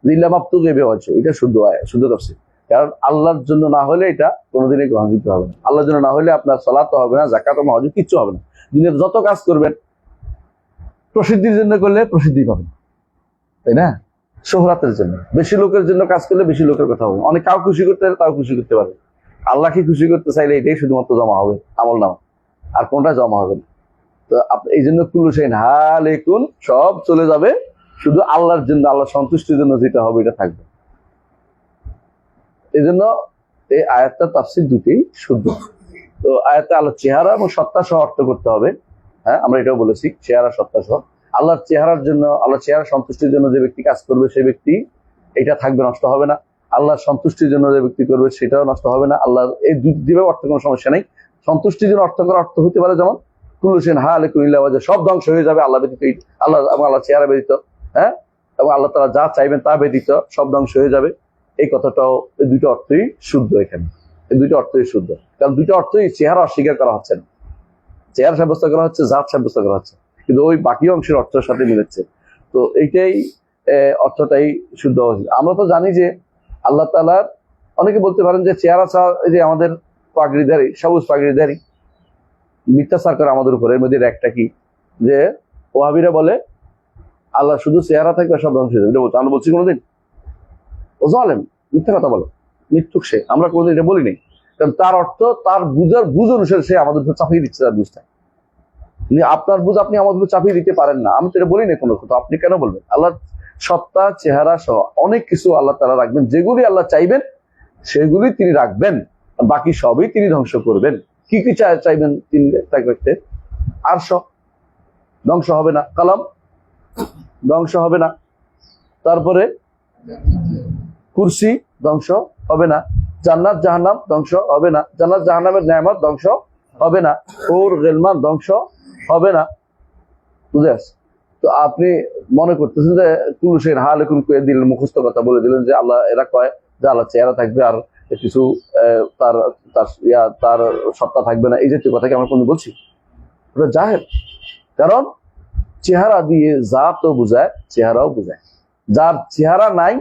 ইল্লা মাবতুগিয়া বিহি ওয়াজহু, এটা শুদ্ধ আয়াত, শুদ্ধ তাফসীর। কারণ আল্লাহর জন্য না হলে এটা কোনোদিনই গ্রহণযোগ্য হবে না। আল্লাহর জন্য না হলে আপনার সালাত হবে না, যাকাত হবে না, হজ কিচ্ছু হবে না। দুনিয়াতে যত কাজ করবেন প্রসিদ্ধির জন্য করলে প্রসিদ্ধি পাবেন, তাই না? শোহরাতের জন্য, বেশি লোকের জন্য কাজ করলে বেশি লোকের কথা হবে, অনেক কাউ খুশি করতে পারে, তাও খুশি করতে পারবে। আল্লাহকে খুশি করতে চাইলে এটাই শুধুমাত্র জমা হবে, আমল নামা, আর কোনটা জমা হবে না। তো এই জন্য কুল্লু শাইইন হালিকুন, সব চলে যাবে, শুধু আল্লাহর জন্য, আল্লাহ সন্তুষ্টির জন্য যেটা হবে এটা থাকবে। এই জন্য এই আয়াতটা তাফসীর দুটি শুদ্ধ। তো আয়াতে আল্লাহ চেহারা এবং সত্তা সহ অর্থ করতে হবে। হ্যাঁ, আমরা এটাও বলেছি, চেহারা সত্তা সহ। আল্লাহর চেহারার জন্য, আল্লাহ চেহারা সন্তুষ্টির জন্য যে ব্যক্তি কাজ করবে সেই ব্যক্তি এটা থাকবে, নষ্ট হবে না। আল্লাহর সন্তুষ্টির জন্য যে ব্যক্তি করবে সেটাও নষ্ট হবে না। আল্লাহ এই দুইভাবে অর্থ কোনো সমস্যা নেই। সন্তুষ্টির জন্য অর্থ করার অর্থ হতে পারে যেমন কুল্লু শাইইন হালিকুন ইল্লা ওয়াজহু, সব ধ্বংস হয়ে যাবে আল্লাহ ব্যতীত, আল্লাহ এবং আল্লাহ চেহারা ব্যতীত, হ্যাঁ, এবং আল্লাহ তাআলা যা চাইবেন তা ব্যতীত সব ধ্বংস হয়ে যাবে। এই কথাটাও, এই দুইটা অর্থই শুদ্ধ এখানে, এই দুইটা অর্থই শুদ্ধ। কারণ দুইটা অর্থই চেহারা অস্বীকার করা হচ্ছে না, চেহারা সাব্যস্ত করা হচ্ছে, জাত সাব্যস্ত করা হচ্ছে, কিন্তু ওই বাকি অংশের অর্থের সাথে মিলেছে। তো এইটাই অর্থটাই শুদ্ধ। আমরা তো জানি যে আল্লাহ তাআলার, অনেকে বলতে পারেন যে চেহারা ছাড়া, এই যে আমাদের পাগড়িধারী, সবুজ পাগড়িধারী মিথ্যাচার করে আমাদের উপরে, এর মধ্যে একটা কি যে ওয়াহাবিরা বলে আল্লাহ শুধু চেহারা থাকবে সব ধ্বংস হয়ে যাবে, এটা বলতো। আমরা বলছি কোনোদিন? ও জালেম, মিথ্যা কথা বলো, মিথ্যুক সে, আমরা কোনোদিন এটা বলিনি। কারণ তার অর্থ, তার বুঝ অনুসারে সে আমাদের উপর চাপিয়ে দিচ্ছে তার বুঝটা। আপনার বুঝ আপনি আমাদের উপর চাপিয়ে দিতে পারেন না, আমি তো এটা বলিনি কোনো কথা, আপনি কেন বলবেন? আল্লাহ সত্তা, চেহারা সহ অনেক কিছু আল্লাহ তাআলা রাখবেন, যেগুলি আল্লাহ চাইবেন সেগুলি তিনি রাখবেন, বাকি সবই তিনি ধ্বংস করবেন। কি কি চাইবেন তিনি রাখতে? আরশ ধ্বংস হবে না, কালাম ধ্বংস হবে না, তারপরে কুরসি ধ্বংস হবে না, জান্নাত জাহান্নাম ধ্বংস হবে না, জান্নাত জাহান্নামের নেয়ামত ধ্বংস হবে না, ওর গেলমান ধ্বংস হবে না। বুঝে আসছে? তো আপনি মনে করতেছেন যে কুল্লু শাইইন হালিকুন কয়ে দিলেন, মুখস্থ কথা বলে দিলেন যে আল্লাহ, এরা কয় যে আল্লাহ চেহারা থাকবে আর কিছু তার তার সত্তা থাকবে না, এই জাতীয় কথা কি আমরা কোনো বলছি? ওটা জাহের। কারণ চেহারা দিয়ে জাতও বোঝায়, চেহারাও বোঝায়। যার চেহারা নাই,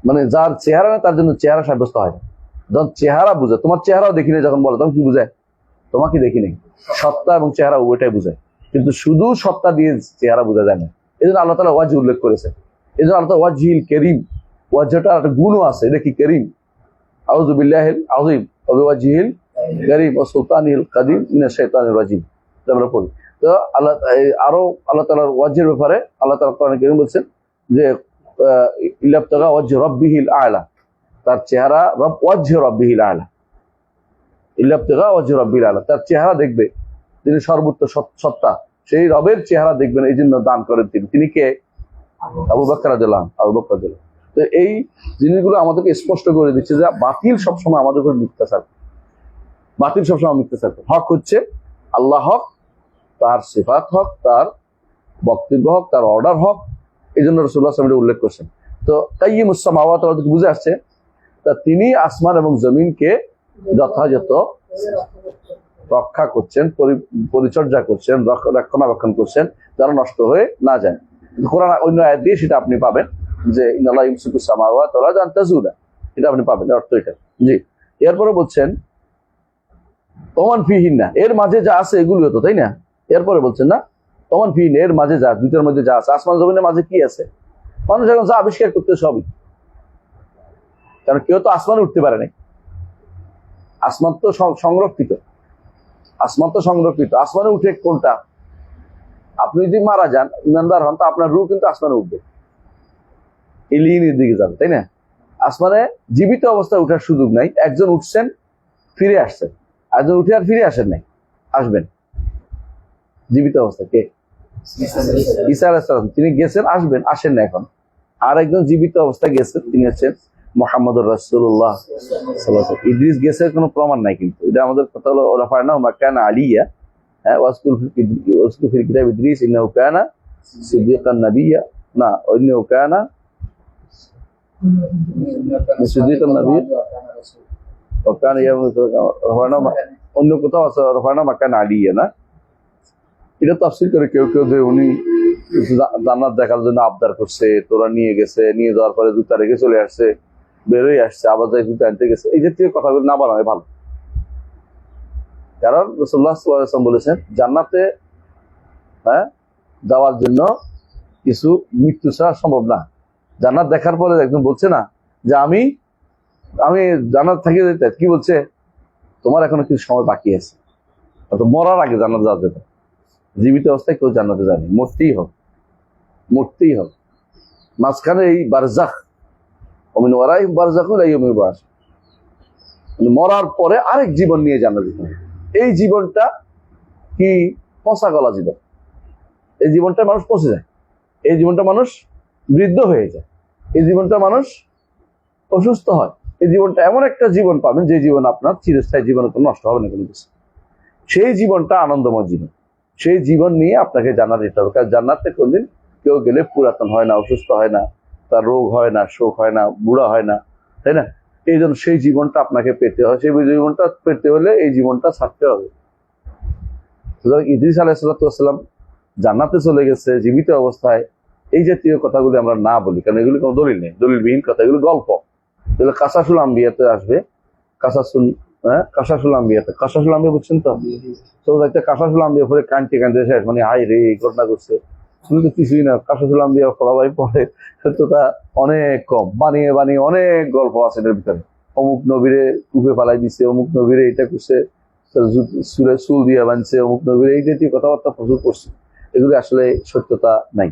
মানে যার চেহারা নেই তার জন্য চেহারা সাব্যস্ত হয় না। যখন চেহারা বুঝে, তোমার চেহারাও দেখি নেই যখন বলে, তখন কি বুঝায়? তোমাকে দেখি নেই। সত্তা এবং চেহারা ওইটাই বুঝায়, কিন্তু শুধু সত্তা দিয়ে চেহারা বোঝা যায় না। এই জন্য আল্লাহ তাআলা ওয়াজহ উল্লেখ করেছে। এই জন্য আল্লাহ ওয়াজহিল করিম, ওয়াজহটার একটা গুণও আছে, এটা কি? করিম। আউযু বিল্লাহিল আযীম ওয়া বিওয়াজহিল করিম ওয়া সুলতানিল কাদিম মিনাশ শাইতানির রাজিম, আমরা পড়ি। তো আল্লাহ আরো আল্লাহ তাআলার ওয়াজহের ব্যাপারে আল্লাহ তাআলা কোরআনে কারীম বলছেন যে ইল্লাবতাগা ওয়াজহ রাব্বিহিল আ'লা, তার চেহারা, রব ওয়াজহ রাব্বিহিল আ'লা, ইল্লাবতাগা ওয়াজহ রাব্বিল আ'লা, তার চেহারা দেখবে, তিনি সর্বোচ্চ সত্তা, সেই রবের চেহারা দেখবেন, এই জন্য দান করেন তিনি। তিনি কে? আবু বকর রাদিয়াল্লাহু আনহু, আবু বকর রাদিয়াল্লাহু। তো এই জিনিসগুলো আমাদেরকে স্পষ্ট করে দিচ্ছে যে বাতিল সবসময় আমাদের উপর মিথ্যাচার, বাতিল সবসময় মিথ্যাচার। হক হচ্ছে আল্লাহ হক, তার সিফাত হক, তার বক্তব্য হক, তার অর্ডার হক। এই জন্য রাসূলুল্লাহ সাল্লাল্লাহু আলাইহি ওয়াসাল্লাম উল্লেখ করছেন। তো কাইয়্যিমুস সামাওয়াত ওয়াল আরদ বুঝে আসছে, তা তিনি আসমান এবং জমিনকে যথাযথ রক্ষা করছেন, পরিচর্যা করছেন, রক্ষণাবেক্ষণ করছেন, যারা নষ্ট হয়ে না যায়। কোরআন অন্য আয়াত দিয়ে সেটা আপনি পাবেন যে ইন্নাল্লাহা ইউমসিকুস সামাওয়াতি ওয়াল আরদা আন তাযুলা, এটা আপনি পাবেন, অর্থ এটা। জি, এরপরে বলছেন ওমান ফিহিন্না, এর মাঝে যা আছে এগুলো তো, তাই না? এরপরে বলছেন না ওমান ফিহিন্না, এর মাঝে যা, দুইটার মধ্যে যা আছে, আসমান জমিনের মাঝে কি আছে? মানুষ এখন যা আবিষ্কার করতে সবই, কারণ কেউ তো আসমানে উঠতে পারে নাই। আসমান তো সংরক্ষিত, আসমান তো সংরক্ষিত। আসমানে উঠে কোনটা? আপনি যদি মারা যান, ইমানদার হন, তো আপনার রূহ কিন্তু আসমানে উঠবে, এলিয়েনের দিকে যাবে, তাই না? আসমানে জীবিত অবস্থায় উঠার সুযোগ নাই। একজন উঠছেন, ফিরে আসছেন, একজন উঠে আর ফিরে আসেন নাই, আসবেন জীবিত অবস্থায়। কে? ঈসা আলাইহিস সালাম, তিনি গেছেন, আসবেন, আসেন না এখন। আর একজন জীবিত অবস্থায় গেছে, তিনি হচ্ছেন মুহাম্মদুর রাসূলুল্লাহ সাল্লাল্লাহু আলাইহি ওয়াসাল্লাম। ইদ্রিস গেছে কোনো প্রমাণ নাই, কিন্তু এটা আমাদের কথা হলো রাফা'না মাকানা আলিয়া। হ্যাঁ, ওয়াজকুর ফিল কিতাব ইদ্রিস ইন্নাহু কানা সিদ্দিকান নাবিয়্যা, না ইন্নাহু কানা সিদ্দিকান নাবিয়্যা ওয়া কানা রাফা'না, অন্য কোথাও আছে রাফা'না মাকানা আলিয়া না। এটা তাফসীর করে কেউ কেউ যে উনি জান্নাত দেখার জন্য আবদার করছে, তোরা নিয়ে গেছে, নিয়ে যাওয়ার পরে জুতা রেখে চলে আসছে, বেরোয় আসছে, আবার যাই জুতা আনতে গেছে, এই জাতীয় কথাগুলো না বলা হয় ভালো। কারণ রাসূলুল্লাহ সাল্লাল্লাহু আলাইহি ওয়াসাল্লাম বলেছেন জান্নাতে যাওয়ার জন্য কিছু মৃত্যু ছাড়া সম্ভব না। জান্নাত দেখার পরে একজন বলছে না যে আমি আমি জান্নাত থেকে যেতে, কি বলছে, তোমার এখনো কিছু সময় বাকি আছে, মরার আগে জান্নাত যাওয়া যেত। জীবিত অবস্থায় কেউ জান্নাতে যায়নি, মরতেই মরতেই হবে। মাঝখানে এই বারজাখ, অমিন ওয়ারাই বারজাখুল আইয়ুমিল বাস, মরার পরে আরেক জীবন নিয়ে জান্নাতে যেতে হবে। এই জীবনটা কি পচা গলা জীবন, এই জীবনটা মানুষ পচে যায়, এই জীবনটা মানুষ বৃদ্ধ হয়ে যায়, এই জীবনটা মানুষ অসুস্থ হয়। এই জীবনটা এমন একটা জীবন পাবেন যে জীবন আপনার চিরস্থায়ী জীবনে কোনো নষ্ট হবে না কোনো কিছু। সেই জীবনটা আনন্দময় জীবন, সেই জীবন নিয়ে আপনাকে জান্নাতে যেতে হবে। কারণ জান্নাতে কোনদিন কেউ গেলে পুরাতন হয় না, অসুস্থ হয় না, তার রোগ হয় না, শোক হয় না, বুড়া হয় না, তাই না? এই জন্য সেই জীবনটা আপনাকে পেতে হয়। সেই জীবনটা পেতে হলে এই জীবনটা ছাড়তে হবে। সুতরাং ইদ্রিস আলাইহিস সালাম জান্নাতে চলে গেছে জীবিত অবস্থায়, এই জাতীয় কথাগুলি আমরা না বলি, কারণ এগুলি কোনো দলিল নেই, দলিলবিহীন কথা, এগুলো গল্প। এগুলো কাসাসুল আম্বিয়াতে আসবে, কাসাসুল আম্বিয়া বুঝছেন তো? তো একটা কাসাসুল আম্বিয়া পরে কানতে শেষ, মানে হাই রে এই ঘটনা করছে, শুনে তো কিছুই না। কাসাসুল আম্বিয়া ফলাভাই পরে সত্যতা অনেক কম, বানিয়ে বানিয়ে অনেক গল্প আছে এর ভিতরে। অমুক নবীরে কূপে ফালাই দিছে, অমুক নবীরে এটা করছে, সুরে চুল দিয়ে বানছে, অমুক নবীরে, এই জাতীয় কথাবার্তা প্রচুর করছে। এগুলি আসলে সত্যতা নাই।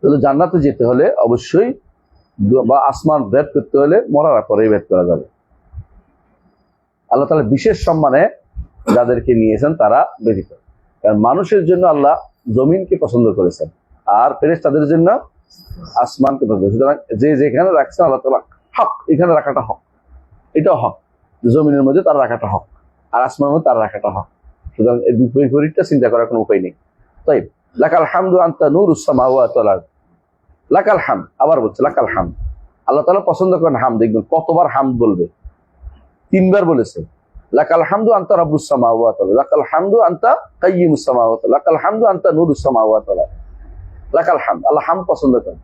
তাহলে জান্নাতে যেতে হলে অবশ্যই, বা আসমান ভেদ করতে হলে মরার পরেই ভেদ করা যাবে। আল্লাহ তাআলা বিশেষ সম্মানে যাদেরকে নিয়েছেন তারা ব্যতীত। কারণ মানুষের জন্য আল্লাহ জমিনকে পছন্দ করেছেন, আর ফেরেশতাদের জন্য আসমানকে পছন্দ। সুতরাং যে যেখানে রাখছেন আল্লাহ তাআলা হক, এখানে রাখাটা হক, এটাও হক। জমিনের মধ্যে তার রাখাটা হক, আর আসমানের মধ্যে তার রাখাটা হক। সুতরাং এই বিপরীতটা চিন্তা করার কোনো উপায় নেই। তাই লাকাল হামদু আনতা নূরুস সামাওয়াতি ওয়াল আরদ। লাকাল হামদ, আবার বলছে লাকাল হামদ। আল্লাহ তাআলা পছন্দ করেন হামদ। দেখবেন কতবার হামদ বলবে, 3 বার বলেছে। লাকাল হামদু আনতা রাব্বুস সামাওয়াতি ওয়াল আরদ, লাকাল হামদু আনতা কাইয়্যিমুস সামাওয়াতি, লাকাল হামদু আনতা নূরুস সামাওয়াতি ওয়াল আরদ। লাকাল হামদ, আল্লাহ হামদ পছন্দ করেন।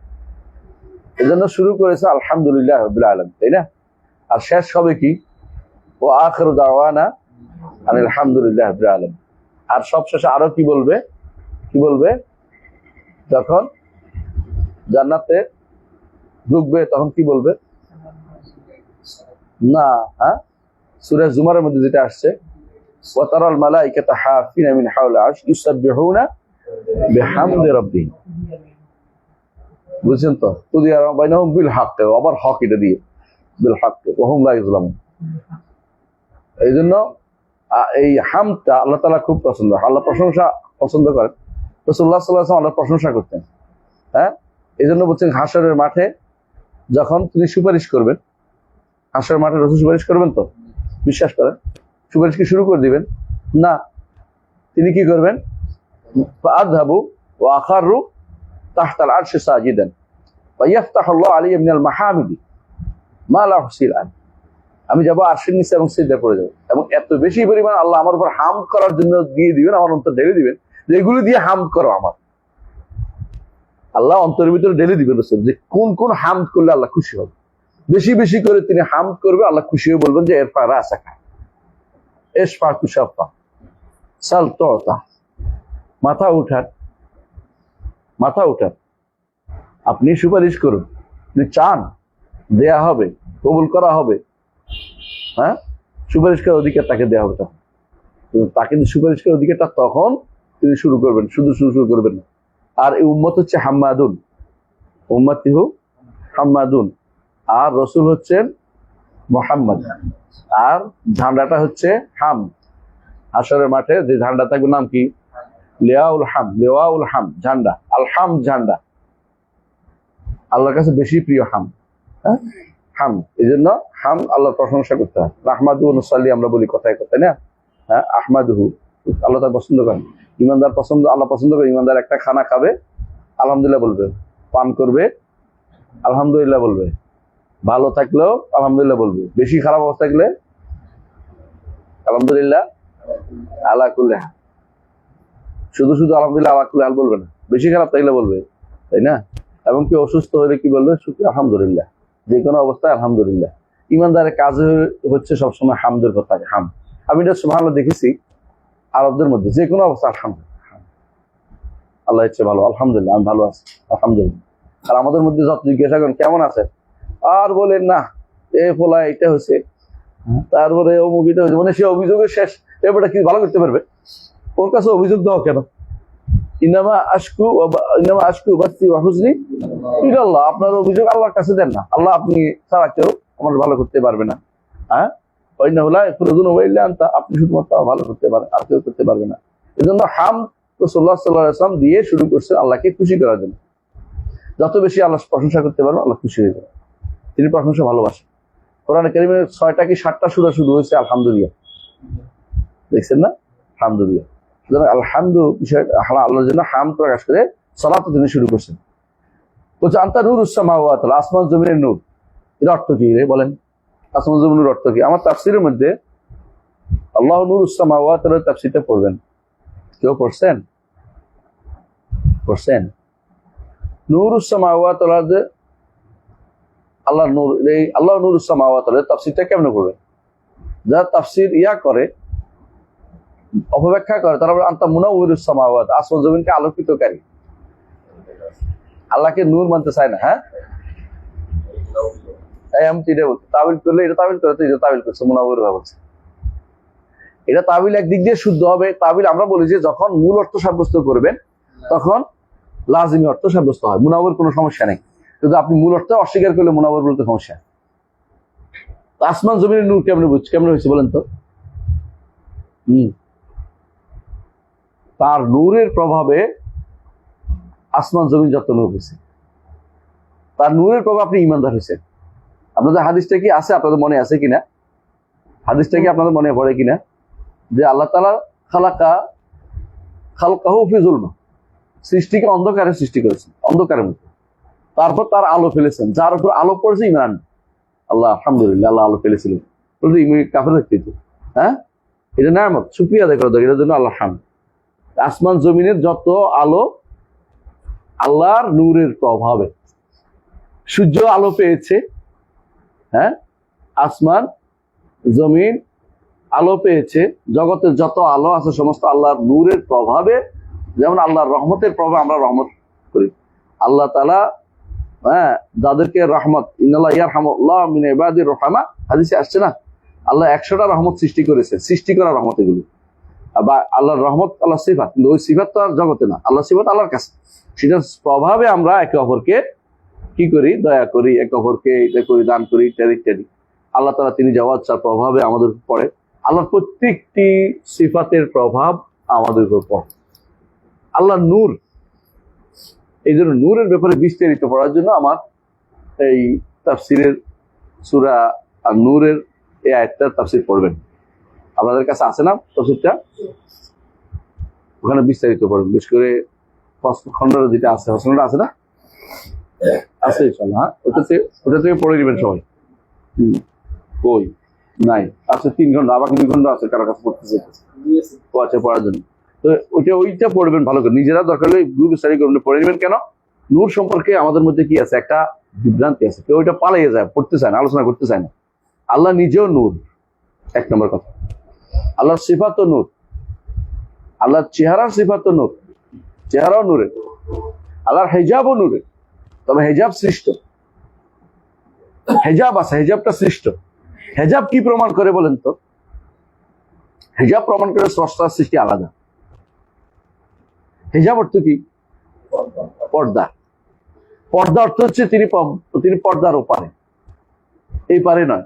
এজন্য শুরু করেছে আলহামদুলিল্লাহ রাব্বিল আলামিন, তাই না? আর শেষ হবে কি, ও আখিরু দাওয়ানা আনিল হামদুলিল্লাহি রাব্বিল আলামিন। আর সবশেষে আরো কি বলবে, যখন জান্নাতে ঢুকবে তখন কি বলবে না? সূরা জুমারের মধ্যে যেটা আসছে, ওয়া তারাল মালাইকাতা হাফিনা মিন হাওলিল আরশ ইউসাব্বিহুনা বিহামদি রাব্বিহিম। বুঝছেন তো? কুদিয়া বাইনাহুম বিল হক, আবার হক এটা দিয়ে, বিল হক ওয়া হুম লা ইউযলামুন। এই জন্য এই হামদটা আল্লাহ তাআলা খুব পছন্দ, আল্লাহ প্রশংসা পছন্দ করেন। রাসূলুল্লাহ সাল্লাল্লাহু আলাইহি ওয়াসাল্লাম আল্লাহর প্রশংসা করতেন। এই জন্য বলছেন হাশরের মাঠে যখন তিনি সুপারিশ করবেন, হাশরের মাঠে রাসূল সুপারিশ করবেন, তো বিশ্বাস করেন সুপারিশ কি শুরু করে দিবেন না, তিনি কি করবেন, ফাআযহাবু ওয়া আখারু তাহতাল আরশি সাজিদান ওয়া ইফতাহুল্লাহু আলাইহি মিনাল মাহামিদি মা লা হুসিল আন। আমি যাবো আরশের নিচে এবং সিজদা পড়ে যাবো, এবং এত বেশি পরিমাণ আল্লাহ আমার উপর হামদ করার জন্য দিয়ে দিবেন, আমার অন্তর ঢেলে দিবেন, যে এগুলো দিয়ে হামদ করো আমার। আল্লাহ অন্তরের ভিতরে ঢেলে দিবেন রাসূল, যে কোন কোন হামদ করলে আল্লাহ খুশি হবে। বেশি বেশি করে তিনি হামদ করবে, আল্লাহ খুশি হয়ে বলবেন যে এরফা রাসাকা ইশফা তুশাফা সাল তুতা। মাথা উঠান, মাথা উঠান, আপনি সুপারিশ করুন, আপনি চান দেয়া হবে, কবুল করা হবে। সুপারিশ করার অধিকার তাকে দেওয়া হবে। তখন তাকে সুপারিশ করার অধিকারটা তখন তিনি শুরু করবেন, শুরু করবেন না। আর এই উম্মত হচ্ছে হাম্মাদুন, উম্মতিহু হাম্মাদুন, আর রসুল হচ্ছেন মুহাম্মদ, আর ঝান্ডাটা হচ্ছে হামদ। হাশরের মাঠে যে ঝান্ডা থাকবে নাম কি? লেওয়াউল হাম ঝান্ডা, আল হাম ঝান্ডা আল্লাহর কাছে বেশি প্রিয় হাম। হ্যাঁ, হাম, এই জন্য হাম আল্লাহর প্রশংসা করতে হয়। আহমাদু নুসাল্লি আমরা বলি কথায় কথায় না। হ্যাঁ, আহমাদুহু আল্লাহ তার পছন্দ করেন। ইমানদার পছন্দ, আল্লাহ পছন্দ করে। ইমানদার একটা খানা খাবে আলহামদুলিল্লাহ বলবে, পান করবে আলহামদুলিল্লাহ বলবে, ভালো থাকলেও আলহামদুলিল্লাহ বলবে, বেশি খারাপ অবস্থা থাকলে আলহামদুলিল্লাহ আলা কুল্লি হাল। শুধু শুধু আলহামদুলিল্লাহ আলা কুল্লি হাল বলবে না, বেশি খারাপ থাকলে বলবে, তাই না? এবং কি অসুস্থ হলে কি বলবে? শুকর আলহামদুলিল্লাহ। যে কোনো অবস্থায় আলহামদুলিল্লাহ। ইমানদারের কাজে হচ্ছে সবসময় হামদের কথা। হাম, আমি এটা সুবহানাল্লাহ দেখেছি আরবদের মধ্যে, যে কোনো অবস্থা আলহামদুলিল্লাহ, আল্লাহ ইচ্ছে ভালো, আলহামদুলিল্লাহ আমি ভালো আছি, আলহামদুলিল্লাহ। আর আমাদের মধ্যে যত জিজ্ঞাসা করেন কেমন আছে, আর বলেন না এ ফোলা এটা হয়েছে, তারপরে অমুক এটা হয়েছে, মানে সে অভিযোগের শেষ। এবারটা কি ভালো করতে পারবে? ওর কাছে অভিযোগ দাও কেন? ইনামা আশকু বাসি ওয়া হুজনি ইলাল্লাহ। আপনার অভিযোগ আল্লাহর কাছে দেন না। আল্লাহ আপনি ছাড়া কেউ আমার ভালো করতে পারবে না। হ্যাঁ, আপনি শুধুমাত্র ভালো করতে পারেন, আর কেউ করতে পারবে না। এই জন্য হাম রাসূলুল্লাহ সাল্লাল্লাহু আলাইহি ওয়াসাল্লাম দিয়ে শুরু করছে আল্লাহকে খুশি করার জন্য। যত বেশি আল্লাহ প্রশংসা করতে পারবেন আল্লাহ খুশি হয়ে যাবে। তিনি প্রশংসা ভালোবাসেন। কোরআনে কারিমে 6টা কি 7টা সূরা শুরু হয়েছে আলহামদুলিল্লাহ, দেখছেন না? আলহামদুলিল্লাহ। সুতরাং আলহামদু বিষয় আল্লাহর জন্য হাম প্রকাশ করে সালাত তিনি শুরু করছেন। বলছে আনতা নূরুস সামাওয়াত, আসমান জমিনের নূর। এর অর্থ কি রে বলেন? আসমান জমিনের অর্থ কি? আমার তাফসীরের মধ্যে আল্লাহ নূরুস সামাওয়াত এর তাফসীরটা পড়বেন। কেউ পড়ছেন? নূরুস সামাওয়াত আল্লাহর নূর, এই আল্লাহ নূরুস সামাওয়াত এর তাফসীরটা কেমনে করবেন? যারা তাফসীর করে, অপব্যাখ্যা করে, তারা বলে আনতা মুনাওয়িরুস সামাওয়াত, আসমান জমিনকে আলোকিতকারী। আল্লাহকে নূর মানতে চায় না। হ্যাঁ, তাবিল করলে এটা তাবিল করে, এটা তাবিল করছে, মুনাওয়ির বলছে। এটা তাবিল একদিক দিয়ে শুদ্ধ হবে। তাবিল আমরা বলি যে যখন মূল অর্থ সাব্যস্ত করবেন তখন লাজিমি অর্থ সাব্যস্ত হয়, মুনাওয়ির কোনো সমস্যা নেই। কিন্তু আপনি মূল অর্থ অস্বীকার করলে মুনাওয়ির বলতে সমস্যা। আসমান জমিনের নূর কেমন হয়েছে বলেন তো? তার নূরের প্রভাবে আসমান জমিন যত নূর হয়েছে, তার নূরের প্রভাবে আপনি ইমানদার হয়েছেন। আপনাদের হাদিসটা কি আছে? আপনাদের মনে আছে কিনা? হাদিসটা কি আপনাদের মনে পড়ে কিনা? যে আল্লাহ তাআলা খালকাহু ফি যুলমা, সৃষ্টিকে অন্ধকারে সৃষ্টি করেছেন, অন্ধকারের মধ্যে। তারপর তার আলো ফেলেছেন, যার উপর আলো পড়েছে ইমান। আল্লাহ আলহামদুলিল্লাহ, আল্লাহ আলো ফেলেছিলেন, বলতে ইমান কাফের থাকতে। হ্যাঁ, এটা নেয়ামত, শুকরিয়া আদায় করা দরকার। এটার জন্য আল্লাহ হামদ। আসমান জমিনের যত আলো আল্লাহর নূরের প্রভাবে। সূর্য আলো পেয়েছে, হ্যাঁ, আসমান জমিন আলো পেয়েছে, জগতের যত আলো আছে সমস্ত আল্লাহর নূরের প্রভাবে। যেমন আল্লাহর রহমতের প্রভাবে আমরা রহমত করি। আল্লাহ তাআলা যাদেরকে রহমত, ইন্নাল্লাহ ইয়ারহামুল্লাহ মিন ইবাদির রহমা, হাদিসে আসছে না? আল্লাহ 100টা রহমত সৃষ্টি করেছে, সৃষ্টি করা রহমত এগুলো। বা আল্লাহর রহমত আল্লাহ সিফাত, কিন্তু ওই সিফাত তো আর জগতে না, আল্লাহ সিফাত আল্লাহর কাছে। সেটার প্রভাবে আমরা একে অপরকে কি করি? দয়া করি, একে অপরকে এটা করি, দান করি, ইত্যাদি ইত্যাদি। আল্লাহ তাআলা তিনি যাওয়ার প্রভাবে আমাদের পড়ে। আল্লাহর প্রত্যেকটি সিফাতের প্রভাব আমাদের উপর পড়ে। আল্লাহ নূর, এই জন্য নূরের ব্যাপারে বিস্তারিত পড়ার জন্য আমার এই তাফসীরের সূরা আর নূরের এই আয়াতটার তাফসীর পড়বেন। আপনাদের কাছে আছে না তাফসীরটা? ওখানে বিস্তারিত পড়বেন, বিশেষ করে খণ্ডটা যেটা আছে, খণ্ডটা আছে না? আছে ইনশাআল্লাহ। হ্যাঁ, ওটা থেকে পড়ে নেবেন সবাই। কই নাই, আছে 3 ঘন্টা, আবার 2 ঘন্টা আছে কারো কাছে পড়তেছে, ও আছে পড়ার জন্য। তো ওইটা পড়বেন ভালো করে, নিজেরা দরকার হলে গ্রুপে স্টাডি করবেন, পড়ে নেবেন। কেন? নূর সম্পর্কে আমাদের মধ্যে কি আছে? একটা বিভ্রান্তি আছে, কেউ ওইটা পালিয়ে যায়, পড়তে চায় না, আলোচনা করতে চায় না। আল্লাহ নিজেও নূর, 1 নম্বর কথা। আল্লাহর সিফাত ও নূর, আল্লাহর চেহারার সিফাত ও নূর, চেহারাও নূরের। আল্লাহর হেজাবও নূরের, তবে হেজাব সৃষ্ট, হেজাব আছে, হেজাবটা সৃষ্ট। হেজাব কি প্রমাণ করে বলেন তো? হেজাব প্রমাণ করে স্রষ্টার সৃষ্টি আলাদা। হেজাব অর্থ কি? পর্দা। পর্দা অর্থ হচ্ছে তিনি পর্দার ওপারে, এই পারে নয়।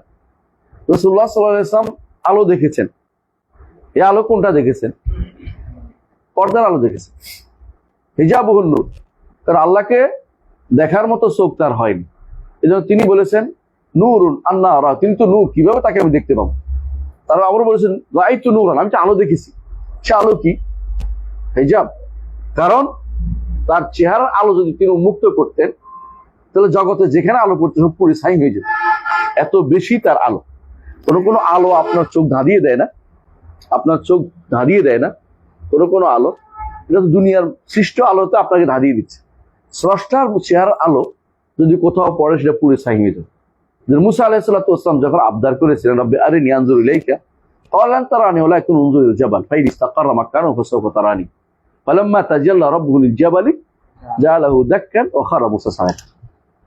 রাসূলুল্লাহ সাল্লাল্লাহু আলাইহি ওয়াসাল্লাম আলো দেখেছেন। এই আলো কোনটা দেখেছেন? পর্দার আলো দেখেছে। হিজাবুহুন নূর, কারণ আল্লাহকে দেখার মতো চোখ তার হয়নি, এই জন্য তিনি বলেছেন নূরুন আন্না আরা, তিনি তো নূর, কিভাবে তাকে আমি দেখতে পাবো। তারা আবার বলেছেন রাআইতু নূরান, আমি তো আলো দেখেছি। সে আলো কি? হিজাব। কারণ তার চেহারার আলো যদি তিনি উন্মুক্ত করতেন, তাহলে জগতে যেখানে আলো পড়তে সব পুরো ছাই হয়ে যেত, এত বেশি তার আলো। কোনো আলো আপনার চোখ ধাঁধিয়ে দেয় না, আপনার চোখ ধাঁধিয়ে দেয় না কোনো আলো। এটা তো দুনিয়ার সৃষ্ট আলোতে আপনাকে ধাঁধিয়ে দিচ্ছে। স্রষ্টার চেহারার আলো যদি কোথাও পড়ে, সেটা পুরো ছাই হয়ে যেত। মুসা আলাইহিসসালাম যখন আবদার করেছিলেন রব্বি আরিনি আনজুর ইলাইকা, ক্বালা তারানি ওয়ালাকিন উনজুর ইলাল জাবাল ফাইন ইসতাকাররা মাকানাহু ফাসাওফা তারানি ফালাম্মা তাজাল্লা রাব্বুহু লিল জাবালি জাআলাহু দাক্কান ওয়া খারা মুসা সাইকা।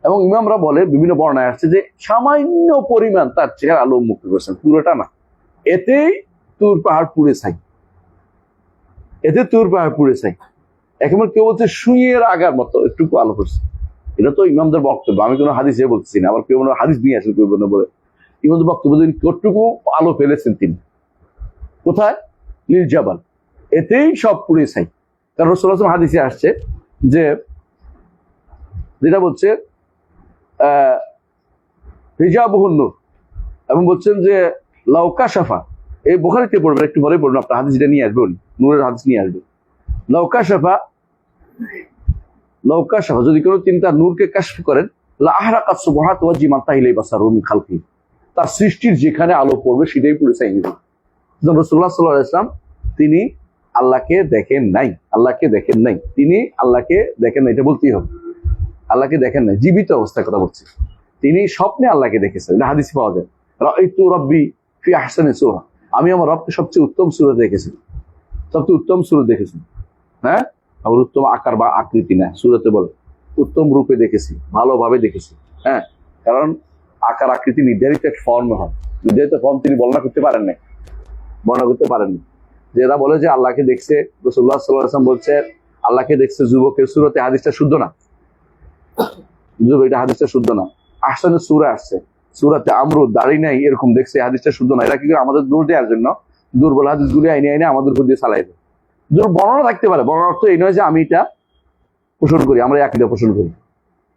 এবং ইমামরা বলে, বিভিন্ন বর্ণনায় আসছে যে সামান্য পরিমাণ তার চেহারা আলো উন্মুক্ত করেছেন, পুরোটা না। এতেই তুর পাহাড় পুড়ে ছাই, এতে তুর পাহাড় পুড়ে ছাই। একেবারে কেউ বলছে সুইয়ের আগার মতো একটুকু আলো করছে। এটা তো ইমামদের বক্তব্য, আমি কোনো হাদিসে বলছি না। আবার কেউ হাদিস নিয়ে আসেন কেউ বলে, ইমামদের বক্তব্য কতটুকু আলো ফেলেছেন তিনি, কোথায়? নীল জাবাল, এতেই সব পুড়ে ছাই। কারণ রাসূলুল্লাহ সাল্লাল্লাহু আলাইহি ওয়াসাল্লাম হাদিসে আসছে যে, যেটা বলছে হিজাবুহুন নূর, এবং বলছেন যে লাউ কাশাফা, এই বুখারীতে পড়বেন, একটু পরে পড়বেন, আপনার হাদিসটা নিয়ে আসবেন, নূরের হাদিস নিয়ে আসবেন। লাউ কাশাফা, যদি কোনো তিনি তার নূরকে কাশফ করেন, লা আহরাকাত সুবহাত ওয়াজি মান তাহিলাই বাসারু মিন খালকি, তার সৃষ্টির যেখানে আলো পড়বে সেটাই পুরো ছাই হয়ে যাবে। রাসূলুল্লাহ সাল্লাল্লাহু আলাইহি ওয়াসাল্লাম তিনি আল্লাহকে দেখেন নাই, আল্লাহকে দেখেন নাই, তিনি আল্লাহকে দেখেন নাই, এটা বলতেই হবে। আল্লাহকে দেখেন নাই, জীবিত অবস্থার কথা বলছি। তিনি স্বপ্নে আল্লাহকে দেখেছেন, এটা হাদিসে পাওয়া যায়। রাআইতু রাব্বি ফি আহসানি সূরা, আমি আমার রবকে সবচেয়ে উত্তম সূরা দেখেছি, সবচেয়ে উত্তম সূরা দেখেছি। হ্যাঁ, আবার উত্তম আকার বা আকৃতি না, সূরাতে বলে উত্তম রূপে দেখেছি, ভালোভাবে দেখেছি। হ্যাঁ, কারণ আকার আকৃতি নির্ধারিত এক ফর্ম হয়, নির্ধারিত ফর্ম তিনি বর্ণনা করতে পারেন না, বর্ণনা করতে পারেননি। যেটা বলে যে আল্লাহকে দেখছে, রাসূলুল্লাহ সাল্লাল্লাহু আলাইহি ওয়াসাল্লাম বলছে আল্লাহকে দেখছে যুবকের সূরাতে, হাদিসটা শুদ্ধ না, যুবক, এটা হাদিসটা শুদ্ধ না। আহসানে সূরা আসছে, সূরাতে আমরু দাড়ি নাই এরকম দেখছে, হাদিসটা শুদ্ধ না। এরা কি করে? আমাদের দূর দেওয়ার জন্য দুর্বল হাদিসগুলি আইনে আমাদের উপর দিয়ে চালাই দেয়। বর্ণনা থাকতে পারে, বর্ণনা অর্থ এই নয় যে আমি এটা পোষণ করি, আমরা একইটা পোষণ করি,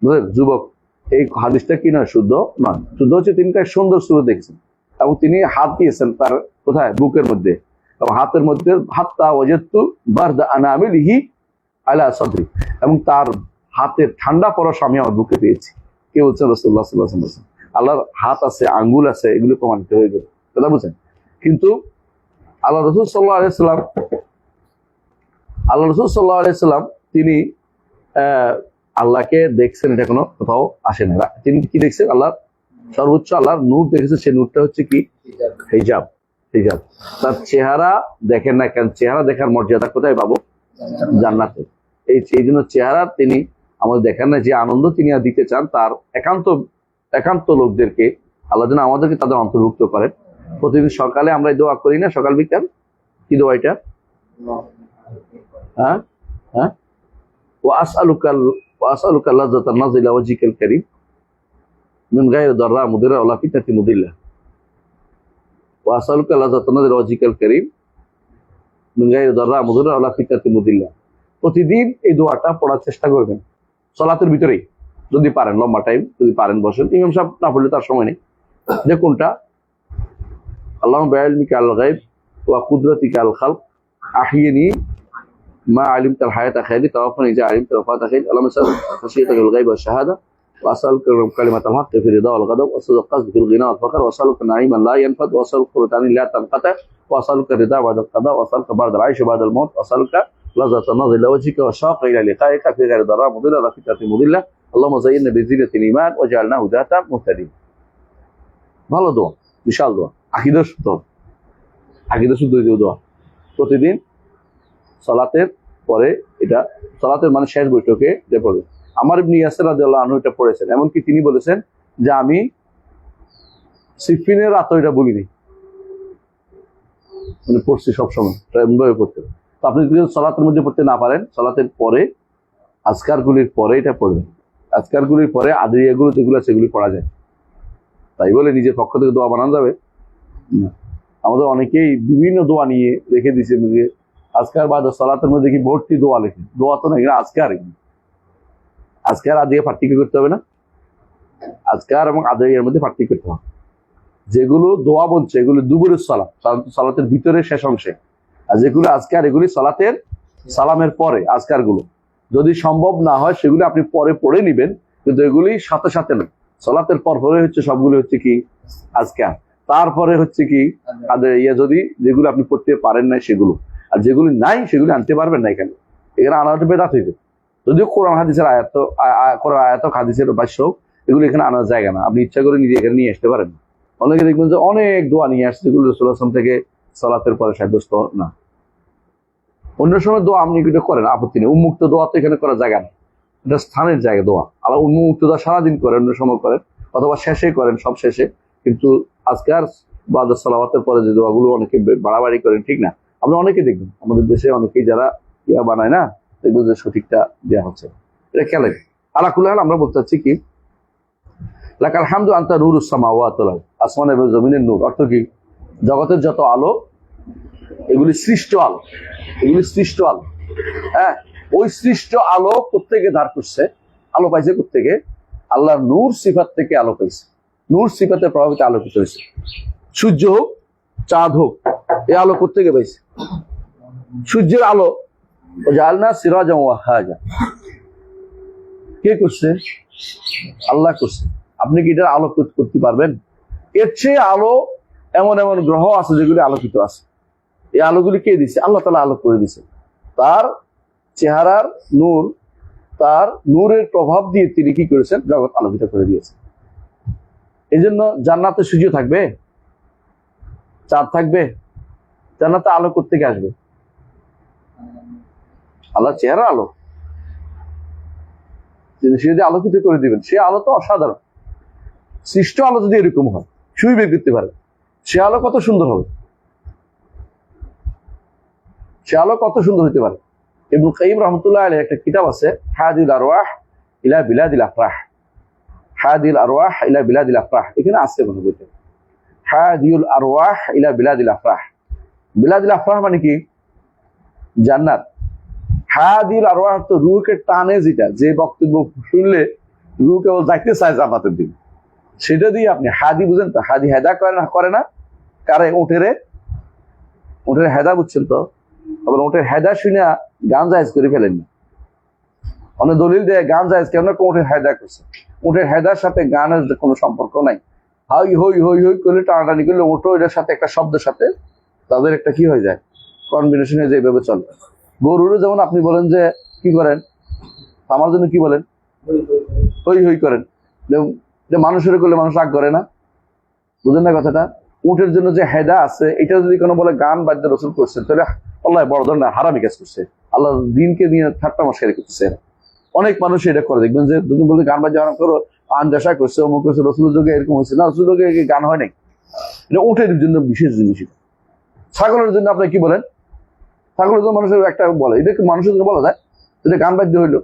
বুঝলেন? যুবক, এই হাদিসটা কি নয়? শুদ্ধ নয়। শুদ্ধ হচ্ছে তিনি তার সুন্দর সূরা দেখছেন, এবং তিনি হাত দিয়েছেন তার কোথায়? বুকের মধ্যে, এবং হাতের মধ্যে হাত্তা ওয়াজাদতু বারদা আনামিলিহি আলা সাদরি, এবং তার হাতের ঠান্ডা পরশ আমি আমার বুকে পেয়েছি। কে বলছেন? রাসূলুল্লাহ সাল্লাল্লাহু আলাইহি ওয়াসাল্লাম। আল্লাহর হাত আছে, আঙ্গুল আছে, এগুলো প্রমাণিত হয়ে গেল, কথা বুঝছেন? কিন্তু আল্লাহ রাসূল সাল্লাল্লাহু আলাইহি ওয়াসাল্লাম তিনি আল্লাহকে দেখছেন, এটা কোনো কোথাও আসে না। তিনি কি দেখছেন? আল্লাহ সর্বোচ্চ আল্লাহর নূর দেখেছে, সেই নূরটা হচ্ছে কি? হিজাব। হিজাব। তার চেহারা দেখেন না, কেন? চেহারা দেখার মর্যাদা কোথায় পাবো? জান্নাতে। এই জন্য চেহারা তিনি আমাদের দেখেন না, যে আনন্দ তিনি দিতে চান তার একান্ত লোকদেরকে, আল্লাহ যেন আমাদেরকে তাদের অন্তর্ভুক্ত করেন। প্রতিদিন সকালে আমরা দোয়া করি না, সকাল বিকাল? কি দোয়া এটা? হ্যাঁ হ্যাঁ, ওয়াসআলুকা লাযযাতান নাযিলা ওয়াজহিকাল কারীম মিন গায়রি দাররা মুদিরা ওয়ালা ফিতনাতি মুদিল্লা। ওয়াসআলুকা লাযযাতান নাযিলা ওয়াজহিকাল কারীম মিন গায়রি দাররা মুদিরা ওয়ালা ফিতনাতি মুদিল্লা। প্রতিদিন এই দোয়াটা পড়ার চেষ্টা করবেন, সালাতের ভিতরেই যদি পারেন, লম্বা টাইম যদি পারেন বসেন। ইমাম সাহেব না পড়লে তার সময় নেই। যে কোনটা? আল্লাহুম্মা বিইলমিকা আল গায়ব ওয়া কুদরাতিকা আল খালক আহিয়িনি মা আলিমতাল হায়াতা খায়রি তাওয়াফানি ইযা আলিমতাল ওয়াফাতা খায়রি আল্লাহুম্মা সাল্লি খাশিয়াতাকাল গায়ব ওয়াশ শাহাদা ওয়া আসআলুকা কালিমাতাল হক ফি রিদা ওয়াল গাদাব ওয়া সাদকাত ফিল গিনা ওয়াল ফাকর ওয়া আসআলুকা নাঈমান লা ইয়ানফাদ ওয়া আসআলুকা কুরতানি লা তানকাতা ওয়া আসআলুকা রিদা বা'দাল কাদা ওয়া আসআলুকা বা'দাল আইশ বা'দাল মউত ওয়া আসআলুকা লাযযাতান নাযিলা ওয়াজহিকা ওয়া শাওকা ইলা লিকাইকা ফি গায়রি দাররা মুদিল্লা ওয়া ফিতনাতি মুদিল্লা আল্লাহুম্মা যায়্যিননা বিজিনাতিল ঈমান ওয়াজআলনা হুদাতাম মুহতাদিন। ভালো দোয়া, বিশাল দোয়া, আকীদা শুদ্ধ, আকীদা শুদ্ধ দোয়া। প্রতিদিন সালাতের পরে, এটা সালাতের মানে শেষ বৈঠকে যে পড়বে। আমার ইবনে ইয়াসির রাদিয়াল্লাহু আনহু এটা পড়েছেন, এমনকি তিনি বলেছেন যে আমি সিফিনের রাত এটা বলিনি, মানে পড়ছি সবসময়, এমনভাবে পড়তে। তো আপনি যদি সালাতের মধ্যে পড়তে না পারেন, সালাতের পরে আজকারগুলির পরে এটা পড়বেন। আজকারগুলির পরে আদিয়াগুলো যেগুলো সেগুলি পড়া যায়, তাই বলে নিজের পক্ষ থেকে দোয়া বানানো যাবে না। আমাদের অনেকেই বিভিন্ন দোয়া নিয়ে রেখে দিয়েছেন যে আজকার বাদ সালাতের মধ্যে কি ভর্তি দোয়া লিখি, দোয়া তো না, আজকার আজকার আদিয়ে পার্থক্য করতে হবে না? আজকার এবং আদায়ের মধ্যে পার্থক্য করতে হবে। যেগুলো দোয়া বলছে এগুলো দুপুরের সালাতের ভিতরে শেষ অংশে, আর যেগুলো আজকার এগুলি সালাতের সালামের পরে। আজকার গুলো যদি সম্ভব না হয় সেগুলো আপনি পরে পড়ে নিবেন, কিন্তু এগুলি সাথে সাথে না, সালাতের পর পরে হচ্ছে সবগুলো হচ্ছে কি আজকার, তারপরে হচ্ছে কি যদি যেগুলো আপনি করতে পারেন না সেগুলো, আর যেগুলি নাই সেগুলি আনতে পারবেন না। এখানে আনাটা বেদাত হইবে। যদিও কোরআন হাদিসের আয়াত, কোরআন আয়াত হাদিসের ভাষ্য, এগুলো এখানে আনার জায়গা না। আপনি ইচ্ছা করে নিজে এখানে নিয়ে আসতে পারেন। অনেকে দেখবেন যে অনেক দোয়া নিয়ে আসছে যেগুলো রাসূল সাল্লাল্লাহু আলাইহি ওয়াসাল্লাম থেকে সালাতের পরে সাব্যস্ত না। অন্য সময় দোয়া আপনি এটা করেন, আপত্তি নেই। উন্মুক্ত দোয়া তো এখানে করার জায়গা নেই, এটা স্থানের জায়গা দোয়া। আবার উন্মুক্ত দোয়া সারাদিন করেন, অন্য সময় করেন, অথবা শেষে করেন, সব শেষে। কিন্তু আজকার বাদ সালাওয়াতের পরে যে দোয়াগুলো অনেকে বাড়াবাড়ি করেন, ঠিক না? আমরা অনেকে দেখবেন আমাদের দেশে অনেকেই যারা ইয়া বানায় না, দেখবেন যে সঠিকটা দেওয়া হচ্ছে, এটা খেলে। আলাকুল্লাহ আমরা বলতে চাচ্ছি কি, লাকাল হামদু আনতা নূরুস সামাওয়াতি ওয়াল আরদ, আসমান এবং জমিনের নূর। অর্থ কি, জগতের যত আলো এগুলি সৃষ্ট আলো, এগুলি সৃষ্ট আলো। হ্যাঁ, ওই সৃষ্ট আলো কোত্থেকে ধার করছে? আলো পাইছে কোত্থেকে? আল্লাহর নূর সিফাত থেকে আলো পাইছে। নূর সিফাতে প্রভাবিত আলোকিত হয়েছে। সূর্য হোক, চাঁদ হোক, এই আলো কোত্থেকে পাইছে? সূর্যের আলো জাআলনা সিরাজান ওয়াহাজা, কে করছে? আল্লাহ করছে। আপনি কি এটা আলো করতে পারবেন? এর চেয়ে আলো এমন এমন গ্রহ আছে যেগুলি আলোকিত আছে। এই আলোগুলি কে দিছে? আল্লাহ তাআলা আলো করে দিছে। তার চেহারার নূর, তার নূরের প্রভাব দিয়ে তিনি কি করেছেন? জগৎ আলোকিত করে দিয়েছেন। এই জন্য জান্নাতে সূর্য থাকবে, চাঁদ থাকবে, জান্নাতে আলো কোত্থেকে আসবে? আল্লাহর চেহারা আলো, তিনি সে যদি আলোকিত করে দিবেন, সে আলো তো অসাধারণ। সৃষ্ট আলো যদি এরকম হয়, সুই বের করতে পারে, সে আলো কত সুন্দর হবে, সে আলো কত সুন্দর হতে পারে। ইবনে কাইয়িম রাহমাতুল্লাহ আলাইহি একটা কিতাব আছে, হাদিল আরওয়াহ ইলা বিলাদিল আফরাহ, হাদিল আরওয়াহ ইলা বিলাদিল আফরাহ। এখানে আছে কোনো বইতে, হাদিল আরওয়াহ ইলা বিলাদিল আফরাহ। বিলাদিল আফরাহ মানে কি? জান্নাত। হাদিল আরওয়াহ তো রূহকে টানে, যেটা যে বক্তব্য শুনলে রূহ কেবল যাইতে চায় জান্নাতের দিকে, সেটা দিয়ে আপনি হাদি বুঝেন তো? হাদি হেদা করে না কারে? উটের হেদা বুঝছেন তো? আবার উটের হেদা শুনে গান জায়েজ করে ফেলেন না। অনেক দলিল দেয় গান জায়েজ কেন? উটের হেদা করছে। উটের হেদার সাথে গানের কোনো সম্পর্ক নাই। হাই হই হই হই করলে, টানাটানি করলে উঠো, এটার সাথে একটা শব্দের সাথে তাদের একটা কি হয়ে যায়, কম্বিনেশন হয়ে যায়, এইভাবে চলে। গরুরও যেমন আপনি বলেন যে কি করেন, আমার জন্য কি বলেন, হই হই করেন, যে মানুষের করলে মানুষ রাগ করে না, বুঝেন না কথাটা? উটের জন্য যে হেদা আছে, এটা যদি কোনো বলে গান বাদ্য রসুল করছে, তাহলে আল্লাহ বড় ধরনের হারামি কাজ করছে, আল্লাহ দিনকে নিয়ে ঠাট্টা মশারি করতেছে। অনেক মানুষ এটা করে, দেখবেন যে যদি বলতে গান বাদ্য আরাম করো, আন্দাসা করছে, অমুক করছে, রসুলের যুগে এরকম হয়েছে না, রসুলের যুগে গান হয় নাই। এটা উটের জন্য বিশেষ জিনিস। ছাগলের জন্য আপনি কি বলেন? ছাগলের জন্য মানুষের একটা বলে, এটা মানুষের জন্য বলা যায়, এটা গান বাদ্য হইলো।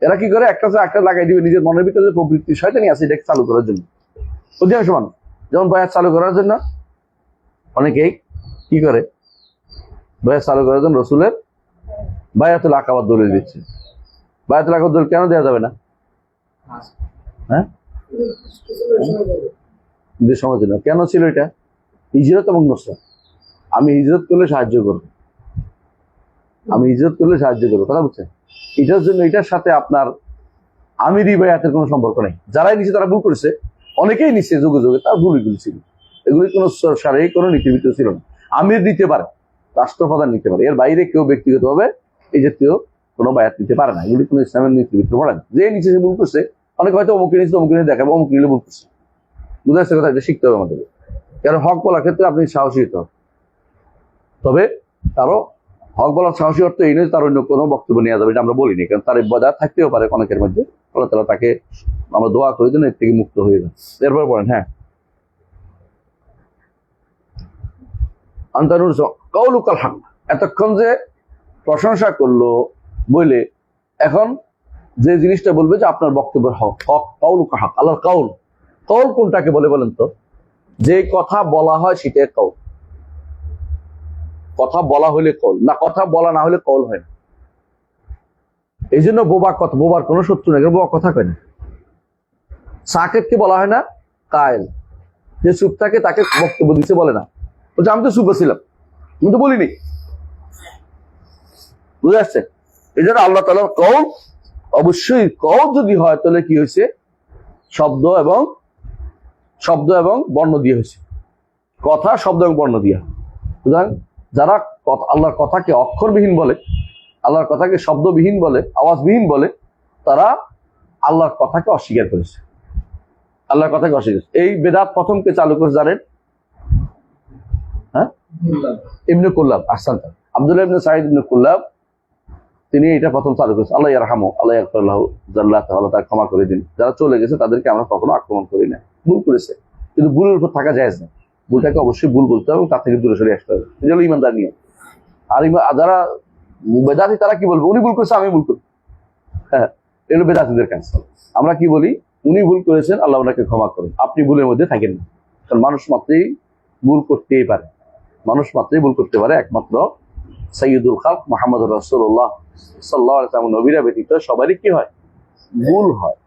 এরা কি করে, একটা লাগাই দিবে নিজের মনের ভিতরে যে প্রবৃত্তি শয়তানি আছে, এটাকে চালু করার জন্য। অধিকাংশ মানুষ যেমন বায়াত চালু করার জন্য অনেকেই কি করে, বায়াত চালু করার জন্য রসুলের বায়াতুল আকাবার দলিল দিচ্ছে। বায়াতুল আকাবার দলিল কেন দেওয়া যাবে না? হ্যাঁ, সময় জন্য কেন ছিল এটা? হিজরত এবং নুসরাত। আমি হিজরত করলে সাহায্য করবো, আমি হিজরত করলে সাহায্য করবো, কথা বুঝছেন? এটার জন্য এটার সাথে আপনার আমিরি বায়াতের কোনো সম্পর্ক নেই। যারাই নিচ্ছে তারা ভুল করেছে, অনেকেই নিচ্ছে যুগে যুগে, তার ভুলগুলি ছিল। এগুলি কোনো শারীরিক কোনো নীতিবিদ ছিল না। আমির দিতে পারে, রাষ্ট্রপ্রধান নিতে পারে, এর বাইরে কেউ ব্যক্তিগতভাবে এই জাতীয় কোনো বায়াত নিতে পারে না। এগুলি কোনো ইসলামের নীতিবিদ পড়ে না। যে নিচে সে ভুল করছে, অনেকে হয়তো অমুক নিচ্ছে, অমুক নিয়ে দেখাবো, অমুক নিলে ভুল করছে, বুঝা যাচ্ছে কথা? এটা শিখতে হবে আমাদের। কারণ হক বলার ক্ষেত্রে আপনি সাহসী হতে হবে, তবে তারও হক বলার সাহসী অর্থ এই নয় তার অন্য কোনো বক্তব্য নেওয়া যাবে, এটা আমরা বলিনি। কারণ তার বদা থাকতেও পারে অনেকের মধ্যে, আল্লাহ তাআলা তাকে আমরা দোয়া করে দেন এর থেকে মুক্ত হয়ে যান। এরপর বলেন, হ্যাঁ, আনতানুর কাউলুকাল হক, এতক্ষণ যে প্রশংসা করলো বলে এখন যে জিনিসটা বলবে যে আপনার বক্তব্যের হক, হক কাউলুকা হক। আল্লাহর কাউল, কাউল কোনটাকে বলে বলেন তো? যে কথা বলা হয় সেটাই কাউল। কথা বলা হলে কল না, কথা বলা না হলে কল হয় না। এই জন্য বোবার কোনো শত্রু নেই, বোবা কথা কয় না। সাকেতকে বলা হয় না কায়েল, যে চুপ থাকে তাকে বক্তব্য দিতে বলে না। বলছে আমি তো চুপ ছিলাম, আমি তো বলিনি। বুঝে আসছে? এই জন্য আল্লাহ তাআলার কওল, অবশ্যই কওল যদি হয় তাহলে কি হয়েছে, শব্দ এবং বর্ণ দিয়ে হয়েছে। কথা, শব্দ এবং বর্ণ দিয়া। সুতরাং যারা আল্লাহর কথাকে অক্ষরবিহীন বলে, আল্লাহর কথাকে শব্দবিহীন বলে, আওয়াজবিহীন বলে, তারা আল্লাহর কথাকে অস্বীকার করেছে। আল্লাহর কথাকে অস্বীকার করেছে। এই বেদাত প্রথম কে চালু করে জানেন? হ্যাঁ, ইবনে কুল্লাব। আহসান, আব্দুল্লাহ ইবনে সাঈদ ইবনে কুল্লাব, তিনি এটা প্রথম চালু করেছেন। আল্লাহ ইয়ারহামু, আল্লাহ ইয়াগফিরলাহু, জাল্লাহ তাআলা তার ক্ষমা করে দিন। যারা চলে গেছে তাদেরকে আমরা কখনো আক্রমণ করি না। ভুল করেছে, কিন্তু ভুলের উপর থাকা জায়েজ না। ভুলটাকে অবশ্যই ভুল বলতে হবে, তার থেকে দূরে সরে আসতে হবে। এটা হলো ইমানদার নিয়ম। আর যারা বেদাতি তারা কি বলবে, উনি ভুল করেছে আমি ভুল করি। হ্যাঁ, এগুলো বেদাতিদের কাজ। আমরা কি বলি, উনি ভুল করেছেন, আল্লাহ ওনাকে ক্ষমা করুন, আপনি ভুলের মধ্যে থাকেন না। কারণ মানুষ মাত্রই ভুল করতেই পারে, মানুষ মাত্রই ভুল করতে পারে। একমাত্র সাইয়্যিদুল খালক মুহাম্মদুর রাসূলুল্লাহ সাল্লাল্লাহু আলাইহি ওয়াসাল্লাম নবীরা ব্যতীত সবারই কি হয়, ভুল হয়।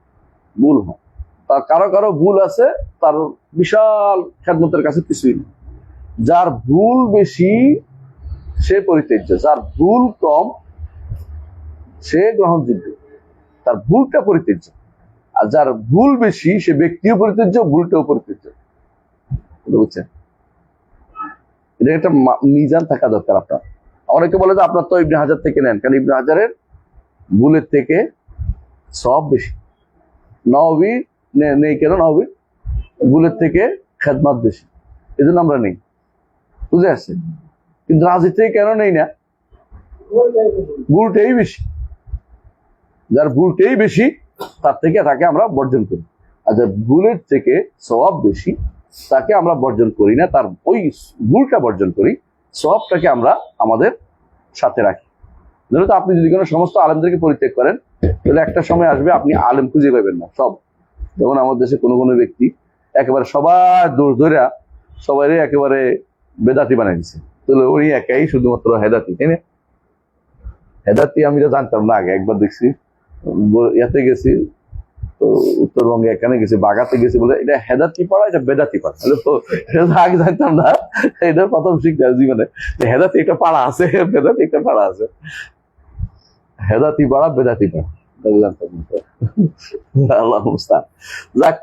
ভুল হয়। তার কারো ভুল আছে, তার বিশাল খেদমতের কাছে কিছুই নেই। যার ভুল বেশি সে পরিত্যাজ্য, যার ভুল কম সে গ্রহণযোগ্য, তার ভুলটা পরিত্যাজ্য। আর যার ভুল বেশি সে ব্যক্তিও পরিত্যাজ্য, ভুলটাও পরিত্যাজ্য। বুঝছেন? এটা একটা মিজান থাকা দরকার আপনার। অনেকে বলে যে আপনার তো ইবনে হাজার থেকে নেন, কারণ ইবনে হাজারের ভুলের থেকে সওয়াব বেশি। নববী নেই কেন? নববী ভুলের থেকে খেদমত বেশি, এই জন্য আমরা নেই। বুঝে আসছে? কিন্তু রাজি থেকে কেন নেই না? ভুলটাই বেশি। যার ভুলটাই বেশি তার থেকে তাকে আমরা বর্জন করি। আর যার ভুলের থেকে সওয়াব বেশি তাকে আমরা বর্জন করি না, তার ওই ভুলটা বর্জন করি, সওয়াবটাকে আমরা আমাদের সাথে রাখি। ধরো তো আপনি যদি কোনো সমস্ত আলেমদেরকে পরিত্যাগ করেন, তাহলে একটা সময় আসবে আপনি আলেম খুঁজে পাবেন না। সব, যেমন আমাদের দেশে কোনো ব্যক্তি একেবারে সবার দোষ ধরে সবাই একেবারে বেদাতি বানাই দিচ্ছে, তাহলে উনি একাই শুধুমাত্র হেদাতি, তাই না? হেদাতি আমি তো জানতাম না আগে, একবার দেখছি ইয়াতে গেছি তো উত্তরবঙ্গে, এখানে গেছি, বাগাতে গেছি, বলে এটা হেদাতি পাড়া, এটা বেদাতি পাড়া। আগে জানতাম না, এটা প্রথম শিখতে জীবনে হেদাতি একটা পাড়া আছে, বেদাতি একটা পাড়া আছে। হেদাতি পাড়া, বেদাতি পাড়া জানতাম না। আল্লাহ মুস্তান। যাক,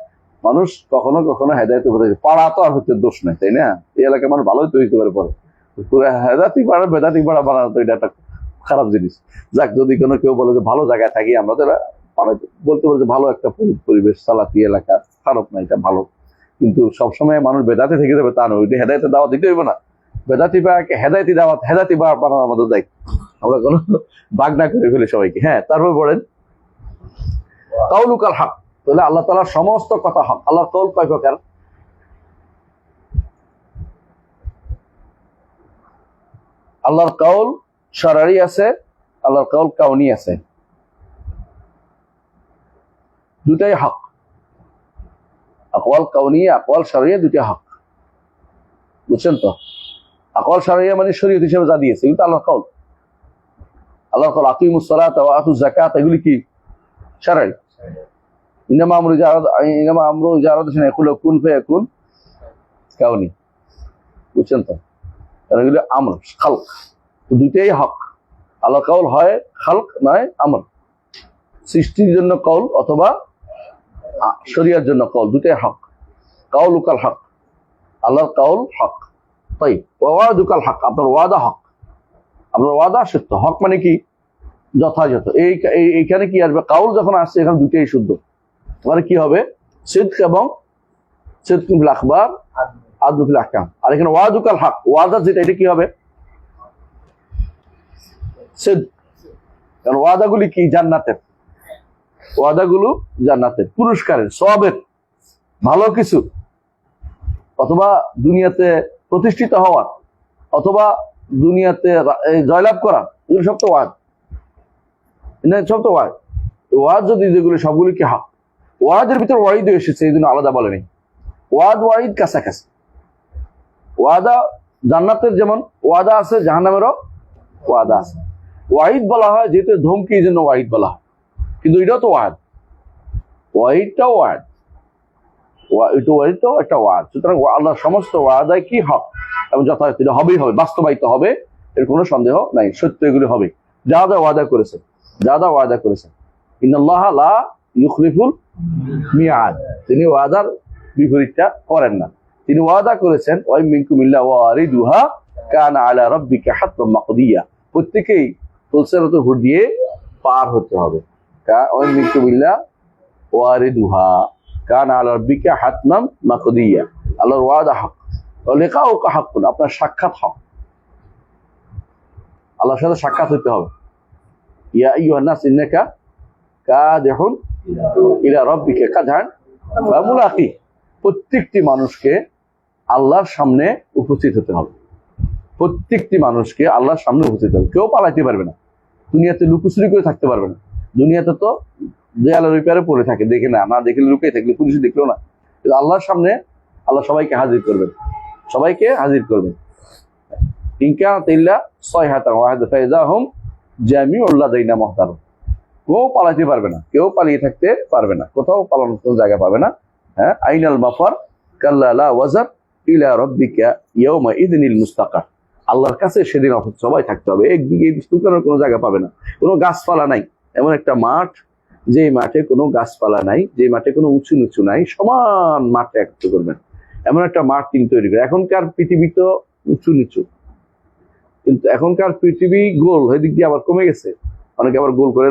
মানুষ কখনো কখনো হেদায়তে বোঝে, পাড়া তো আর হচ্ছে দোষ নাই, তাই না? এই এলাকায় মানুষ ভালোই তৈরি করতে পারে, পরে হেদাতি পাড়া বেদাতি পাড়া বানানো তো এটা একটা খারাপ জিনিস। যাক, যদি কোনো কেউ বলে যে ভালো জায়গায় থাকি আমরা, তো বলতে বলতে ভালো একটা পরিবেশ, সালাফি এলাকা, খারাপ না, এটা ভালো। কিন্তু সবসময় মানুষ বেদাতে থেকে যাবে তা নয়, ওইটা হেদায়তে দাওয়াত দিতে হইব না। বেদাতি বা হেদায়তি দাওয়াত, হেদাতি বা বানানো আমাদের দায়িত্ব, আমরা কোনো ভাগ না করে ফেলি সবাইকে। হ্যাঁ, তারপর বলেন কাউলুকাল হক, তাহলে আল্লাহ তাআলার সমস্ত কথা হক। আল্লাহর কওল কয় প্রকার? আল্লাহর কওল শরঈ আছে, আল্লাহর কওল কাউনি আছে, দুটাই হক। আকওয়াল কাউনি, আকওয়াল শরঈ, দুটাই হক। বুঝছেন তো? আকওয়াল শরঈ মানে শরীয়ত হিসেবে যা দিয়েছে, কিন্তু আল্লাহর কওল। আল্লাহর কওল আকিমুস সালাতা ওয়া আতুজ যাকাত, এগুলি কি? শরঈ। ইনামা আমরু ইজা আরাদা শাইআন ইয়াকুলু কুন ফায়াকুন, কাউনি। বুঝছেন তো? এগুলো আমর, খালক, দুইটাই হক। আল্লাহর কওল হয় খালক নয় আমর, সৃষ্টির জন্য কওল অথবা শরিয়ার জন্য কওল, দুটাই হক। কাউলুকাল হক, আল্লাহর কওল হক। তাই ওয়াদুকাল হক, আপনার ওয়াদা হক, আপনার ওয়াদা সত্য। হক মানে কি? যথাযথ। এইখানে কি আসবে? কাউল যখন আসছে এখানে দুটাই শুদ্ধ, মানে কি হবে? সিদক এবং সিদক ফিল আখবার, আদল ফিল আহকাম। আর এখানে ওয়াদুকাল হক, ওয়াদা যেটা, এটা কি হবে? সিদক। কারণ ওয়াদাগুলি কি? জান্নাতের। ওয়াদাগুলো জান্নাতের, পুরস্কারের, সওয়াবের, ভালো কিছু, অথবা দুনিয়াতে প্রতিষ্ঠিত হওয়ার, অথবা দুনিয়াতে জয়লাভ করা, এগুলো সব তো ওয়াদ, সব তো ওয়াদ। ওয়াদ যদি যেগুলো সবগুলি কি হক। ওয়াদের ভিতর ওয়াইদ এসেছে, এই জন্য আলাদা বলেনি। ওয়াদ ওয়াইদ কাছাকাছি। ওয়াদা জান্নাতের যেমন ওয়াদা আছে, জাহান্নামেরও ওয়াদা আছে। ওয়াইদ বলা হয় যেহেতু ধমকি, এই জন্য ওয়াইদ বলা হয়, কিন্তু এটাও তো ওয়াদ, ওয়াইদটাও ওয়াদ, ওয়াইদটাও একটা ওয়াদ। সুতরাং আল্লাহর সমস্ত ওয়াদাই কি হক এবং যথাযথ, এটা হবেই হবে, বাস্তবায়িত হবে, এর কোনো সন্দেহ নাই, সত্য এগুলি হবে। যা যা ওয়াদা করেছে, যা যা ওয়াদা করেছে, ইন্নাল্লাহ লা ইউখলিফুল মিয়াদ, তিনি ওয়াদার বিপরীতটা করেন না। তিনি ওয়াদা করেছেন ওয়াই মিনকুম ইল্লা ওয়ারিদুহা কানা আলা রাব্বিকা হাতমান মাকদিয়া, প্রত্যেকেই পুলসিরাত হুর দিয়ে পার হতে হবে। ওয়াই মিনকুম ইল্লা ওয়ারিদুহা কানা আলা রাব্বিকা হাতমান মাকদিয়া, আল্লাহর ওয়াদা হক, ওয়া লিকাউকা হাক্কুন, আপনার সাক্ষাৎ হক, আল্লাহর সাথে সাক্ষাৎ হতে হবে। ইয়া আইয়ুহান নাস ইন্নাকা কাদিহুন ইলা রাব্বিকা কাদহান ফামুলাকি, প্রত্যেকটি মানুষকে আল্লাহর সামনে উপস্থিত হতে হবে, প্রত্যেকটি মানুষকে আল্লাহর সামনে উপস্থিত হবে। কেউ পালাইতে পারবে না, দুনিয়াতে লুকোচুরি করে থাকতে পারবে না। দুনিয়াতে তো দেয়ালের ওই পারে পড়ে থাকে, দেখে না, না দেখলে লুকিয়ে থাকলে পুলিশ দেখলো না, কিন্তু আল্লাহর সামনে আল্লাহ সবাইকে হাজির করবেন, সবাইকে হাজির করবেন। ইনকা তিল্লা সয়হাতান ওয়াহিদা ফাইজাহুম জামিউল লাদাইনা মুহতারাম, কেউ পালাইতে পারবে না, কেউ পালিয়ে থাকতে পারবে না, কোথাও পালানোর কোনো জায়গা পাবে না। হ্যাঁ, আইনাল মাফার কাল্লা লা ওয়াজার ইলা রাব্বিকা ইয়াউমা ইযনিল মুস্তাকার, আল্লাহর কাছে সেদিন সবাই থাকতে হবে, একদিকে লুকানোর কোনো জায়গা পাবে না। কোনো গাছপালা নাই, এমন একটা মাঠ যে মাঠে কোনো গাছপালা নাই, যে মাঠে কোনো উঁচু নিচু নাই, সমান মাঠে একত্র করবেন, এমন একটা মাঠ তিনি তৈরি করে। এখনকার পৃথিবী তো উঁচু নিচু, কিন্তু এখনকার পৃথিবী গোল, ওইদিক দিয়ে আবার কমে গেছে, অনেকে আবার গোল করে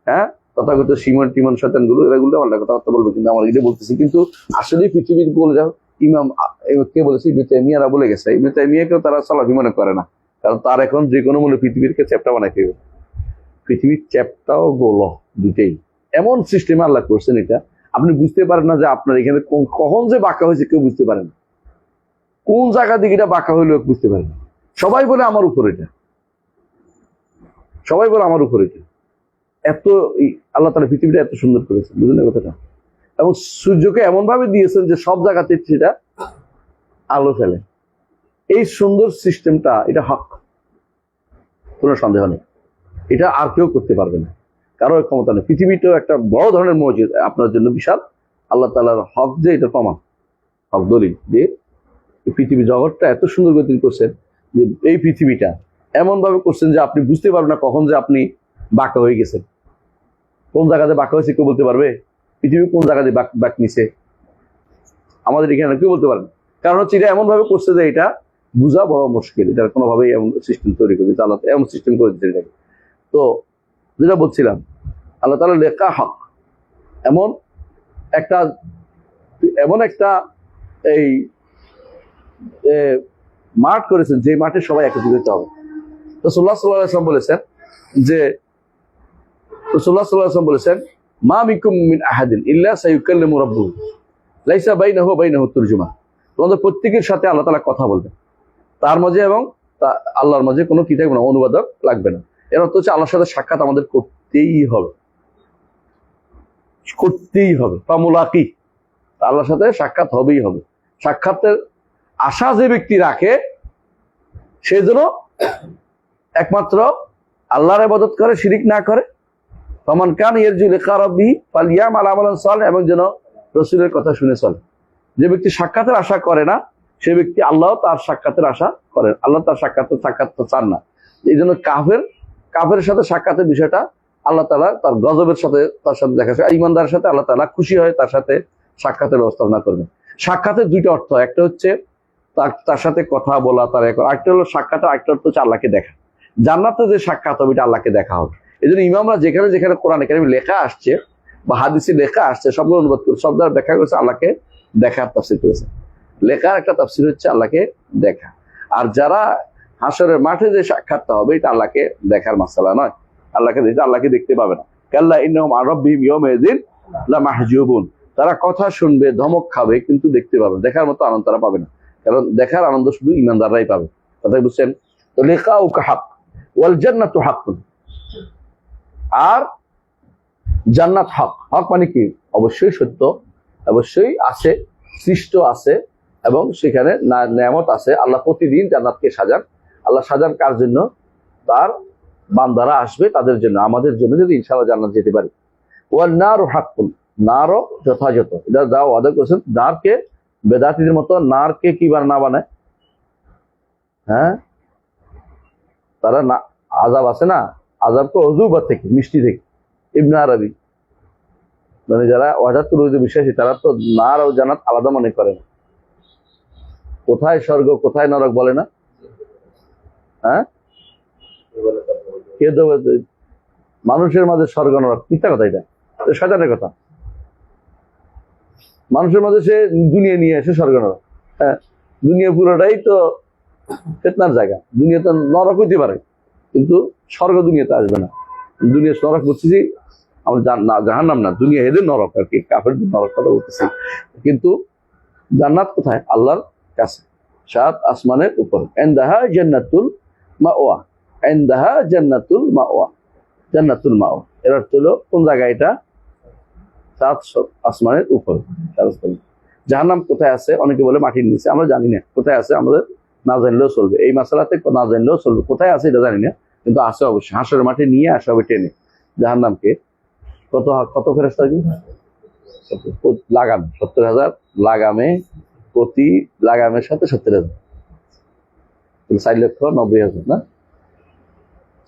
হ্যাঁ, তথাগত সিমন টিমন শয়তান গুলো, এগুলো আমার কথাবার্তা বলবো, কিন্তু আমার এটা বলতেছি। কিন্তু আসলে পৃথিবীর গোল যাও, ইমাম কে বলেছে, ইবনে তাইমিয়ারা বলে গেছে, ইবনে তাইমিয়াকেও তারা সালাফি মনে করে না, কারণ তার এখন যে কোনো মূল্যে পৃথিবীরকে চ্যাপ্টা বানাই ফেলবে। পৃথিবীর চ্যাপ্টাও গোল দুইটাই, এমন সিস্টেমে আল্লাহ করছেন, এটা আপনি বুঝতে পারেন না যে আপনার এখানে কখন যে বাঁকা হয়েছে কেউ বুঝতে পারেন না, কোন জায়গা দিকে এটা বাঁকা হইলেও বুঝতে পারেন না। সবাই বলে আমার উপর এটা, সবাই বলে আমার উপর এটা। এত আল্লাহ তাআলা পৃথিবীটা এত সুন্দর করেছেন, বুঝলেন কথাটা? এবং সূর্যকে এমন ভাবে দিয়েছেন যে সব জায়গাতে সেটা আলো ফেলে। এই সুন্দর সিস্টেমটা, এটা হক, কোনো সন্দেহ নেই, এটা আর কেউ করতে পারবে না, কারো ক্ষমতা নেই। পৃথিবীটাও একটা বড় ধরনের মসজিদ আপনার জন্য বিশাল, আল্লাহ তাআলার হক যে এটা প্রমাণ, হক দলিল যে পৃথিবী জগৎটা এত সুন্দর করে তিনি করছেন, যে এই পৃথিবীটা এমন ভাবে করছেন যে আপনি বুঝতে পারবেন না কখন যে আপনি বাঁকা হয়ে গেছেন, কোন জায়গাতে বাঁকা হয়েছে কেউ বলতে পারবে? পৃথিবী কোন জায়গাতে বাঁক নিছে আমাদের এখানে কেউ বলতে পারবে? কারণ হচ্ছে এটা এমন ভাবে করছে যে এটা বোঝা বড় মুশকিল, এটার কোনোভাবেই এমন সিস্টেম তৈরি করে দিচ্ছে আল্লাহ, এমন সিস্টেম করে দিচ্ছে এটাকে। তো যেটা বলছিলাম, আল্লাহ তাআলা লেখা হক, এমন একটা এই মাঠ করেছেন যে মাঠে সবাই একত্রিত হতে হবে। রাসূলুল্লাহ সাল্লাল্লাহু আলাইহি ওয়াসাল্লাম বলেছেন যে, রাসূলুল্লাহ সাল্লাল্লাহু আলাইহি ওয়াসাল্লাম বলেছেন, মা মিনকুম মিন আহাদিন ইল্লা সায়ুকাল্লিমু রাব্বুহু লাইসা বাইনাহু ওয়া বাইনাহু তুরজুমান, তোমাদের প্রত্যেকের সাথে আল্লাহ তাআলা কথা বলবেন, তার মাঝে এবং আল্লাহর মাঝে কোনো কি থাকবে না, অনুবাদক লাগবে না। এর অর্থ হচ্ছে আল্লাহর সাথে সাক্ষাৎ আমাদের করতেই হবে, করতেই হবে। ফামুলাকি, আল্লাহর সাথে সাক্ষাৎ হবেই হবে। সাক্ষাতের আশা যে ব্যক্তি রাখে, সে যেন একমাত্র আল্লাহর ইবাদত করে, শিরিক না করে। ফামান কানা ইয়ারজু লিকা রাব্বিহি ফালইয়ামাল আমালান সালিহান, এবং যেন রাসূলের কথা শুনে চলে। যে ব্যক্তি সাক্ষাতের আশা করে না, সে ব্যক্তি আল্লাহ তার সাক্ষাতের আশা করেন, আল্লাহ তার সাক্ষাৎ চান না। এই জন্য কাফের সাথে সাক্ষাতের বিষয়টা আল্লাহ তাআলা তার গজবের সাথে তার সাথে দেখা, ঈমানদারের সাথে আল্লাহ তাআলা খুশি হয় তার সাথে সাক্ষাতের ব্যবস্থাপনা করবেন। সাক্ষাতের দুইটা অর্থ, একটা হচ্ছে তার সাথে কথা বলা, তার আরেকটা হলো সাক্ষাতের আরেকটা অর্থ হচ্ছে আল্লাহকে দেখা। জান্নাতে যে সাক্ষাৎ হবে এটা আল্লাহকে দেখা হবে। এই জন্য ইমামরা যেখানে যেখানে কোরআন কারীমে লেখা আসছে বা হাদিসে লেখা আসছে সবগুলো অনুবাদ করে শব্দ ব্যাখ্যা করেছে আল্লাহকে দেখার তাফসীর করেছে। লেখার একটা তাফসীর হচ্ছে আল্লাহকে দেখা, আর যারা হাসরের মাঠে যে সাক্ষাৎটা হবে এটা আল্লাহকে দেখার মাসালা নয়, আল্লাহকে দেখতে পাবে না। কাল্লা ইন্নাহুম আন রাব্বিহিম ইয়াওমা ইযিন লামাহজুবুন, তারা কথা শুনবে, ধমক খাবে, কিন্তু দেখতে পাবে, দেখার মতো আনন্দ তারা পাবে না, কারণ দেখার আনন্দ শুধু ঈমানদাররাই পাবে। কথাই বুঝছেন? তো লিকাউকা হক ওয়াল জান্নাতু হাক্কুন, আর জান্নাত হক। হক মানে কি? অবশ্যই সত্য, অবশ্যই আছে, সৃষ্ট আছে, এবং সেখানে নেয়ামত আছে। আল্লাহ প্রতিদিন জান্নাতকে সাজান। আল্লাহ সাজান কার জন্য? তার বান্দারা আসবে তাদের জন্য, আমাদের জন্য, যদি ইনশাআল্লাহ জান্নাত যেতে পারি। ওয়ান নারু হাক্কুন, নারও যথাযথ, এটা যা ওয়াদা করেছেন। নারকে বেদাতিদের মতো নারকে কি না বানায়, হ্যাঁ, তারা না, আযাব আছে না, আযাব তো অজুবা থেকে, মিষ্টি থেকে। ইবনে আরবি মানে যারা ওয়াহদাতুল উজুদ বিশ্বাসী, তারা তো নার ও জান্নাত আলাদা মনে করে না। কোথায় স্বর্গ কোথায় নরক বলে না, হ্যাঁ, কে দেবে? মানুষের মাঝে স্বর্গ নরক মিথ্যা কথা, এটা শয়তানের কথা। মানুষের মাঝে সে দুনিয়া নিয়ে আসে স্বর্গ নরক। হ্যাঁ, দুনিয়া পুরোটাই তো ফিতনার জায়গা। দুনিয়া তো নরক হইতে পারে, কিন্তু স্বর্গ দুনিয়াতে আসবে না। দুনিয়া নরক বলতেছি আমরা জাহান্নাম না, দুনিয়া এদের নরক আর কি, কাফেরদের নরক কথা বলতেছি। কিন্তু জান্নাত কোথায়? আল্লাহর কাছে, 7 আসমানের উপর। ইনদাহা জান্নাতুল মাওয়া, ইনদাহা জান্নাতুল মাওয়া, জান্নাতুল মাওয়া এর অর্থ হলো কোন জায়গায়? এটা 7 আসমানের উপর। জাহান্নাম কোথায় আছে? অনেকে বলে মাটির নিচে, আমরা জানি না কোথায় আছে, আমাদের না জানলেও চলবে। এই মাসালাতে না জানলেও চলবে, কোথায় আছে এটা জানি না, কিন্তু আছে অবশ্যই। হাঁসের মাঠে নিয়ে আসা হবে টেনে জাহান্নামকে। কত ফেরেশতা লাগাম? 70,000 লাগামে, প্রতি লাগামের সাথে 70,000, 4,90,000 না,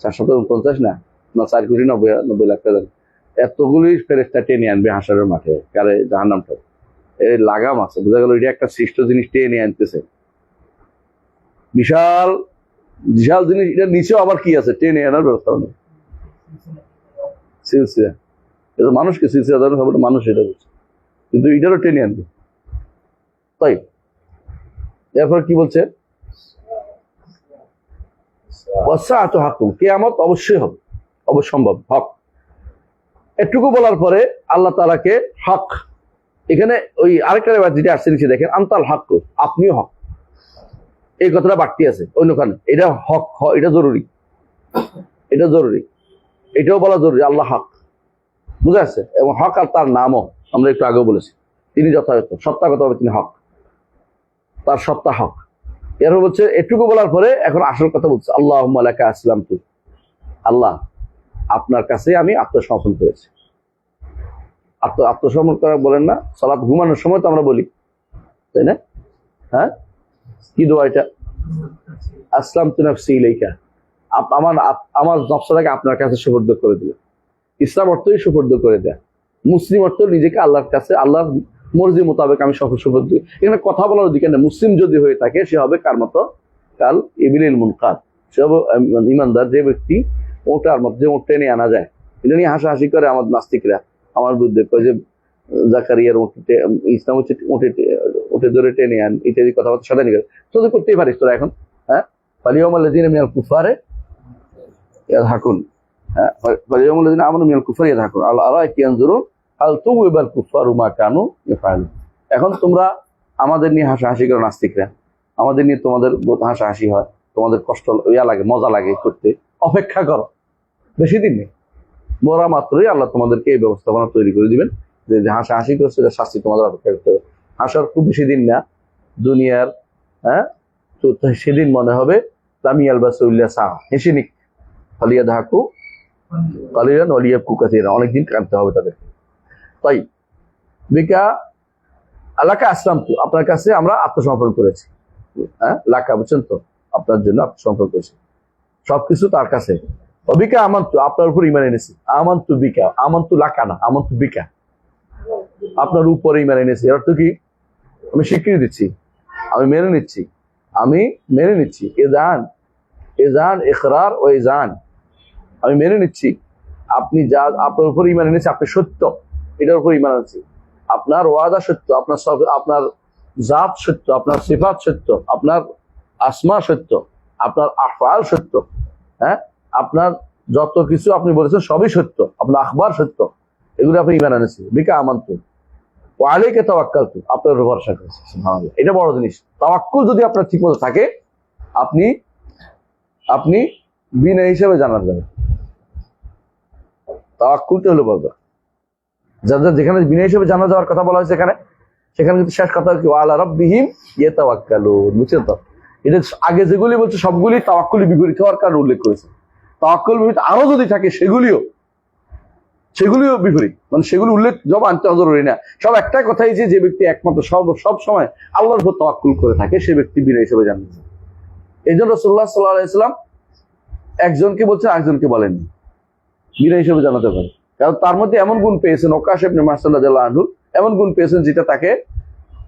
449 না, 4,90,00,000 টাকা। এতগুলি ফেরেশতা টেনে আনবে হাঁসের মাঠে, কারে? জাহান্নামটা। এই লাগাম আছে, বোঝা গেল এটা একটা সৃষ্ট জিনিস টেনে আনতেছে, বিশাল বিশাল জিনিস। এটা নিচেও আবার কি আছে? টেনে আনার ব্যবস্থা নেই, সিলসিলা। এটা মানুষকে সিলসিলা ধরনের হবে, মানুষ এটা করছে, কিন্তু এটারও টেনে আনবে। তাই এরপর কি বলছে? কিয়ামত অবশ্যই হবে, অবশ্যম্ভব, হক। এটুকু বলার পরে আল্লাহ তাআলাকে হক, এখানে ওই আরেকটা রেওয়ায়াত যেটা আসছে নিচে দেখেন, আনতাল হক, আপনিও হক, এই কথাটা বাড়তি আছে অন্যখানে। এটা হক, এটা জরুরি, এটা জরুরি, এটাও বলা জরুরি। আল্লাহ হক, বুঝা যাচ্ছে? এবং হক আর তার নামও আমরা একটু আগেও বলেছি, তিনি যথাযথ সত্তাগত হবে, তিনি হক, তার সত্তা হক। এরপর বলছে, এটুকু বলার পরে এখন আসল কথা বলছে, আল্লাহুম্মা লাকা আসলামতু, আল্লাহ আপনার কাছে আমি আত্মসমর্পণ করেছি। আত্মসমর্পণ করা বলেন না, সালাত ঘুমানোর সময় তো আমরা বলি, তাই না? হ্যাঁ, কি দোয়া এটা? আসলামতু নাফসি ইলাইকা, আমার নফসটাকে আপনার কাছে সুপর্দ করে দিল। ইসলাম অর্থই সুপর্দ করে দেয়া, মুসলিম অর্থ নিজেকে আল্লাহর কাছে, আল্লাহর মর্জি মোতাবেক আমি সুপর্দ। এখানে কথা বলার অধিকার নেই। মুসলিম যদি হয়ে থাকে সে হবে কার মতো? কাল ইবিলিল মুনকাদ, সে হবে ইমানদার যে ব্যক্তি ওটার মধ্যে টেনে আনা যায়। এটা নিয়ে হাসাহাসি করে আমার নাস্তিকরা আমার বিরুদ্ধে, কয় যে জাকারিয়ার ইসলাম হচ্ছে ওটে ধরে টেনে আন ইত্যাদি কথাবার্তা সাদানি করে। তো করতেই পারিস তোরা এখন, হ্যাঁ, ফালিয়াউমাল্লাযিনা মিনাল কুফারে ইয়াযহাকুন, হ্যাঁ, ফালিয়াউমাল্লাযিনা আমানু মিনাল কুফারে ইয়াযহাকুন আল্লাহ আরাইকা ইয়ানজুরুন হাল তুওয়াবাল কুফারু মা কানু ইয়াফআলুন। এখন তোমরা আমাদের নিয়ে হাসাহাসি করো, নাস্তিকরা আমাদের নিয়ে তোমাদের হাসাহাসি হয়, তোমাদের কষ্ট লাগে, মজা লাগে করতে, অপেক্ষা করো, বেশি দিন নেই, মরা মাত্রই আল্লাহ তোমাদেরকে এই ব্যবস্থাপনা তৈরি করে দিবেন যে হাসাহাসি করছে, শাস্তি তোমাদের অপেক্ষা করতে হবে। হাসার খুব বেশি দিন না দুনিয়ার, হ্যাঁ, তো সেদিন মনে হবে লামিয়াল বাসুল্লাহ সাহ, হেসে নিক, ফালিয়া ধাকু কালিয়ান ওয়ালিয়াবকু কাসীরা, অনেকদিন কাঁদতে হবে তাদের। তাই বিকা আল্লাহকে আসলামতু, আপনার কাছে আমরা আত্মসমর্পণ করেছি, হ্যাঁ, লাকা বুঝছেন তো, আপনার জন্য আত্মসমর্পণ করেছি, সবকিছু তার কাছে। অবিকা আমান্তু, আপনার উপর ইমান এনেছি। আমান্তু বিকা, আমান্তু লাকা না, আমান্তু বিকা, আপনার উপরে ইমান এনেছি। এর অর্থ কি? আমি স্বীকৃতি দিচ্ছি, আমি মেনে নিচ্ছি, আমি মেনে নিচ্ছি। এজান ইকরার ও এজান, আমি মেনে নিচ্ছি আপনি যা, আপনার উপর ইমান এনেছি, আপনি সত্য, এটার উপর ইমান আনছি। আপনার ওয়াদা সত্য, আপনার জাত সত্য, আপনার সিফাত সত্য, আপনার আসমা সত্য, আপনার আফআল সত্য, হ্যাঁ, আপনার যত কিছু আপনি বলেছেন সবই সত্য, আপনার আখবার সত্য, এগুলো আপনি ইমান আনেছি। বিকা আমান্তু ওয়া আলাইকা তাওয়াক্কালতু, আপনার উপর ভরসা করেছি। সুবহানাল্লাহ, এটা বড় জিনিস। তাওয়াক্কুল যদি আপনার ঠিকমতো থাকে, আপনি বিনা হিসাবে জানা যাবে। তাওয়াক্কুলটা হলো বলবে যাদের, যেখানে বিনা হিসাবে জানা যাওয়ার কথা বলা হয়েছে, এখানে সেখানে কিন্তু শেষ কথা কি আলা রাব্বিহিম ইয়াতাওয়াক্কালুন, বুঝছেন তো? এটা আগে যেগুলি বলছে সবগুলি তাওয়াক্কুলি বিপরীত হওয়ার কারণে উল্লেখ করেছে। তাওয়াক্কুল বিপরীত আরো যদি থাকে সেগুলিও বিপরীত, মানে সেগুলি উল্লেখ জব আনতে জরুরি না। সব একটাই কথাই যে ব্যক্তি একমাত্র সব সময় আল্লাহর উপর তাওয়াক্কুল করে থাকে সে ব্যক্তি বীর হিসেবে জানিয়েছে। এই জন্য রাসূলুল্লাহ সাল্লাল্লাহু আলাইহি ওয়াসাল্লাম একজনকে বলছেন আরেকজনকে বলেননি, বীর হিসেবে জানাতে পারে। কারণ তার মধ্যে এমন গুণ পেয়েছেন, ওকাশ ইবনে মাসউদ রাদিয়াল্লাহু আনহু এমন গুণ পেয়েছেন যেটা তাকে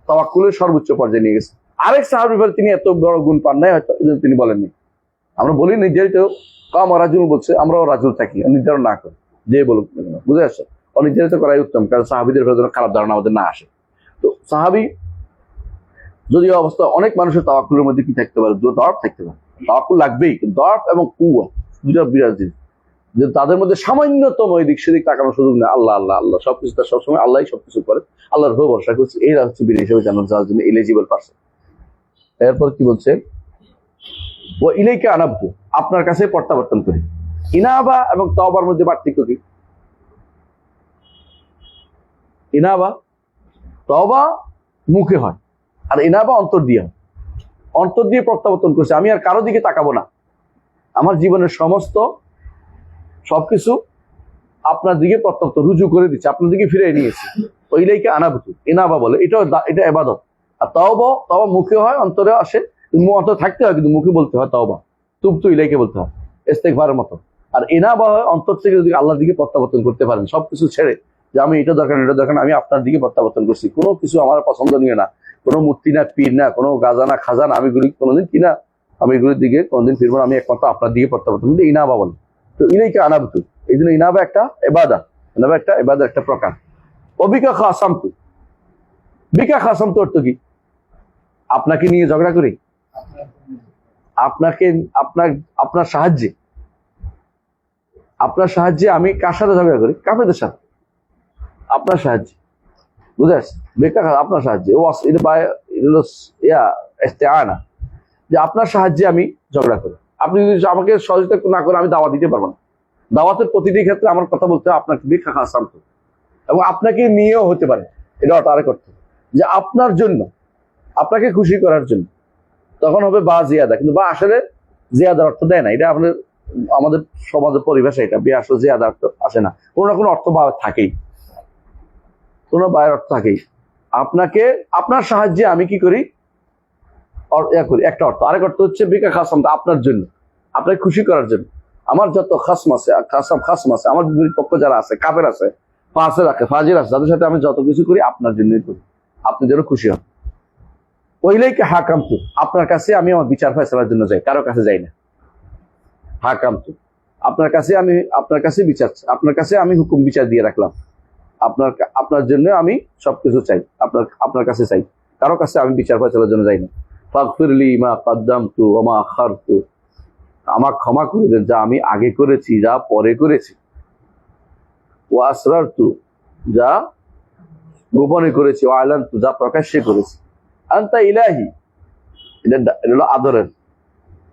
তাওয়াক্কুলের সর্বোচ্চ পর্যায়ে নিয়ে গেছে। আরেক সাহাবীর ব্যাপারে তিনি এত বড় গুণ পান নাই, হয়তো তিনি বলেননি। আমরা বলি নির্ধারিত কাম রাজুল বলছে, আমরাও রাজুল থাকি, নির্ধারণ না করি যে বলুক, বুঝে আসছে? অনির্ধারিত করাই উত্তম, কারণ সাহাবীদের ব্যাপারে খারাপ ধারণা আমাদের না আসে। তো সাহাবী যদি অবস্থা অনেক মানুষের তাওয়াক্কুলের মধ্যে কি থাকতে পারে, দরদ থাকতে পারে, তাওয়াক্কুল লাগবেই, দরদ এবং কুওয়া দুটো বিরাজ জিনিস, যে তাদের মধ্যে সামান্যতম এদিক সেদিক তাকানোর সুযোগ নেই। আল্লাহ আল্লাহ আল্লাহ সবকিছু, তার সবসময় আল্লাহ সবকিছু করে, আল্লাহর উপর ভরসা করছে, এরা হচ্ছে বীর হিসেবে জানার যাওয়ার জন্য এলিজিবল পারসন। এরপর কি বলছে, ও ইলাইকা আনাবু, আপনার কাছে প্রত্যাবর্তন করি। ইনাবা এবং তওবার মধ্যে পার্থক্য কি? ইনাবা তওবা মুখে হয়, আর ইনাবা অন্তর দিয়ে হয়। অন্তর দিয়ে প্রত্যাবর্তন করছে, আমি আর কারো দিকে তাকাবো না, আমার জীবনের সমস্ত সবকিছু আপনার দিকে প্রত্যাবর্তন রুজু করে দিচ্ছে, আপনার দিকে ফিরে নিয়েছি। ওইলাইকে আনাবতু, ইনাবা বলে, এটা ইবাদত। আর তওবা মুখে হয়, অন্তরে আসে, অন্তরে থাকতে হয়, কিন্তু মুখে বলতে হয় তওবা, তুবতু ইলাইকে বলতে হয় ইস্তেগফারের মতো। আর ইনাবা হয় অন্তর থেকে যদি আল্লাহর দিকে প্রত্যাবর্তন করতে পারেন, সবকিছু ছেড়ে যে আমি এটা দরকার আমি আপনার দিকে প্রত্যাবর্তন করছি, কোনো কিছু আমার পছন্দনীয় না, কোনো মূর্তি না, পীর না, কোনো গাজা না, খাজা না, আমি এগুলি কোনোদিন কিনা, আমি এগুলির দিকে কোনোদিন ফিরবো না, আমি একমাত্র আপনার দিকে প্রত্যাবর্তন করি, ইনাবা বলে। তো ইলাইকে আনাবতু, এই জন্য ইনাবা একটা ইবাদত, ইনাবা একটা ইবাদত, একটা প্রকার। অবিকা খাসামতু, বিকা খাসামতু অর্থ কি? আপনাকে নিয়ে ঝগড়া করি, আপনার সাহায্যে আমি কার সাথে ঝগড়া করি? কাফেরদের সাথে। আপনার সাহায্যে, বুঝে আসছে? বেকার আপনার সাহায্যে, যে আপনার সাহায্যে আমি ঝগড়া করি। আপনি যদি আমাকে সহযোগিতা না করে আমি দাওয়াত দিতে পারবো না। দাওয়াতের প্রতিটি ক্ষেত্রে আমার কথা বলতে হবে আপনাকে বিকা খাসামতু, এবং আপনাকে নিয়েও হতে পারে, এটা আরেক অর্থ, যে আপনার জন্য, আপনাকে খুশি করার জন্য, তখন হবে বা জিয়াদা। কিন্তু বা আসলে জিয়াদার অর্থ দেয় না, এটা আমাদের সমাজের পরিভাষা, এটা বে আসলে জিয়াদার অর্থ আসে না, কোনো না কোনো অর্থ বা থাকেই, কোনো বায়ের অর্থ থাকেই। আপনার সাহায্যে আমি কি করি, একটা অর্থ। আরেক অর্থ হচ্ছে বিকা খাসাম, আপনার জন্য, আপনাকে খুশি করার জন্য। আমার যত খাসম আছে, আমার বিপরীত পক্ষ যারা আছে, কাফের আছে, ফাজির আছে, যাদের সাথে আমি যত কিছু করি আপনার জন্যই করি, আপনি যেন খুশি হন। ওইলাইকে হাকামতু, আপনার কাছে আমি আমার বিচার ফয়সালার জন্য যাই, কারো কাছে যাই না। হাকামতু, আপনার কাছে আমি হুকুম বিচার দিয়ে রাখলাম, আপনার জন্য আমি সবকিছু চাই, আপনার কাছে চাই, কারো কাছে আমি বিচার ফয়সালার জন্য যাই না। ফাগফিরলি মা কদ্দামতু ওয়া মা আখারতু, আমাকে ক্ষমা করে দেন যা আমি আগে করেছি, যা পরে করেছি। ওয়া আসরারতু, যা গোপনে করেছি। ওয়া আলানতু, যা প্রকাশ্যে করেছি। আনতা ইলাহি, এটা হলো আদরের,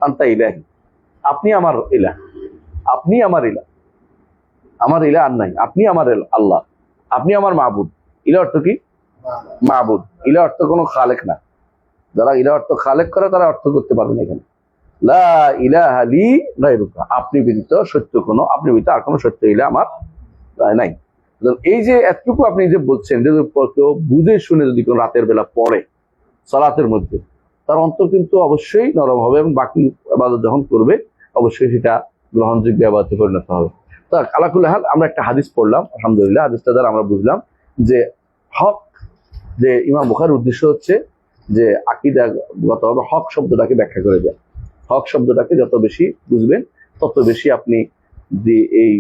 আনতা ইলাহি, আপনি আমার ইলাহ, আপনি আমার ইলাহ, আমার ইলাহ আর নাই, আপনি আমার আল্লাহ, আপনি আমার মাবুদ। ইলাহ অর্থ কি? মাবুদ। ইলাহ অর্থ কোনো খালেক না, যারা ইলাহ অর্থ খালেক করে তারা অর্থ করতে পারবেন এখানে। লা ইলাহা লি গায়রুকা, আপনি ব্যতীত আর কোনো সত্য ইলাহ আমার নাই। এই যে এতটুকু আপনি যে বলছেন, যে কেউ বুঝে শুনে যদি কোনো রাতের বেলা পড়ে সালাতের মধ্যে, তার অন্তর কিন্তু অবশ্যই নরম হবে, এবং বাকি ইবাদত যখন করবে অবশ্যই সেটা গ্রহণযোগ্য ইবাদতে পরিণত হবে। তো আলাকুল্লাহ হাল, আমরা একটা হাদিস পড়লাম, আলহামদুলিল্লাহ। হাদিসটা দ্বারা আমরা বুঝলাম যে হক, যে ইমাম বুখারীর উদ্দেশ্য হচ্ছে যে আকীদাগতভাবে হক শব্দটাকে ব্যাখ্যা করে দেয়। হক শব্দটাকে যত বেশি বুঝবেন তত বেশি আপনি যে এই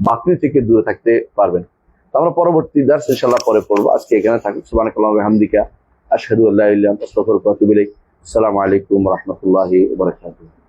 বাতিল থেকে দূরে থাকতে পারবেন। তো আমরা পরবর্তী দার্স ইনশাআল্লাহ পরে পড়বো। আজকে এখানে থাকুক। সুবহানাকাল্লাহি ওয়া বিহামদিকা, আশহাদু আল্লা ইলাহা ইল্লা আনতা, আস্তাগফিরুকা ওয়া আতুবু ইলাইক। আসসালামু আলাইকুম ওয়া রাহমাতুল্লাহি ওয়া বারাকাতুহু।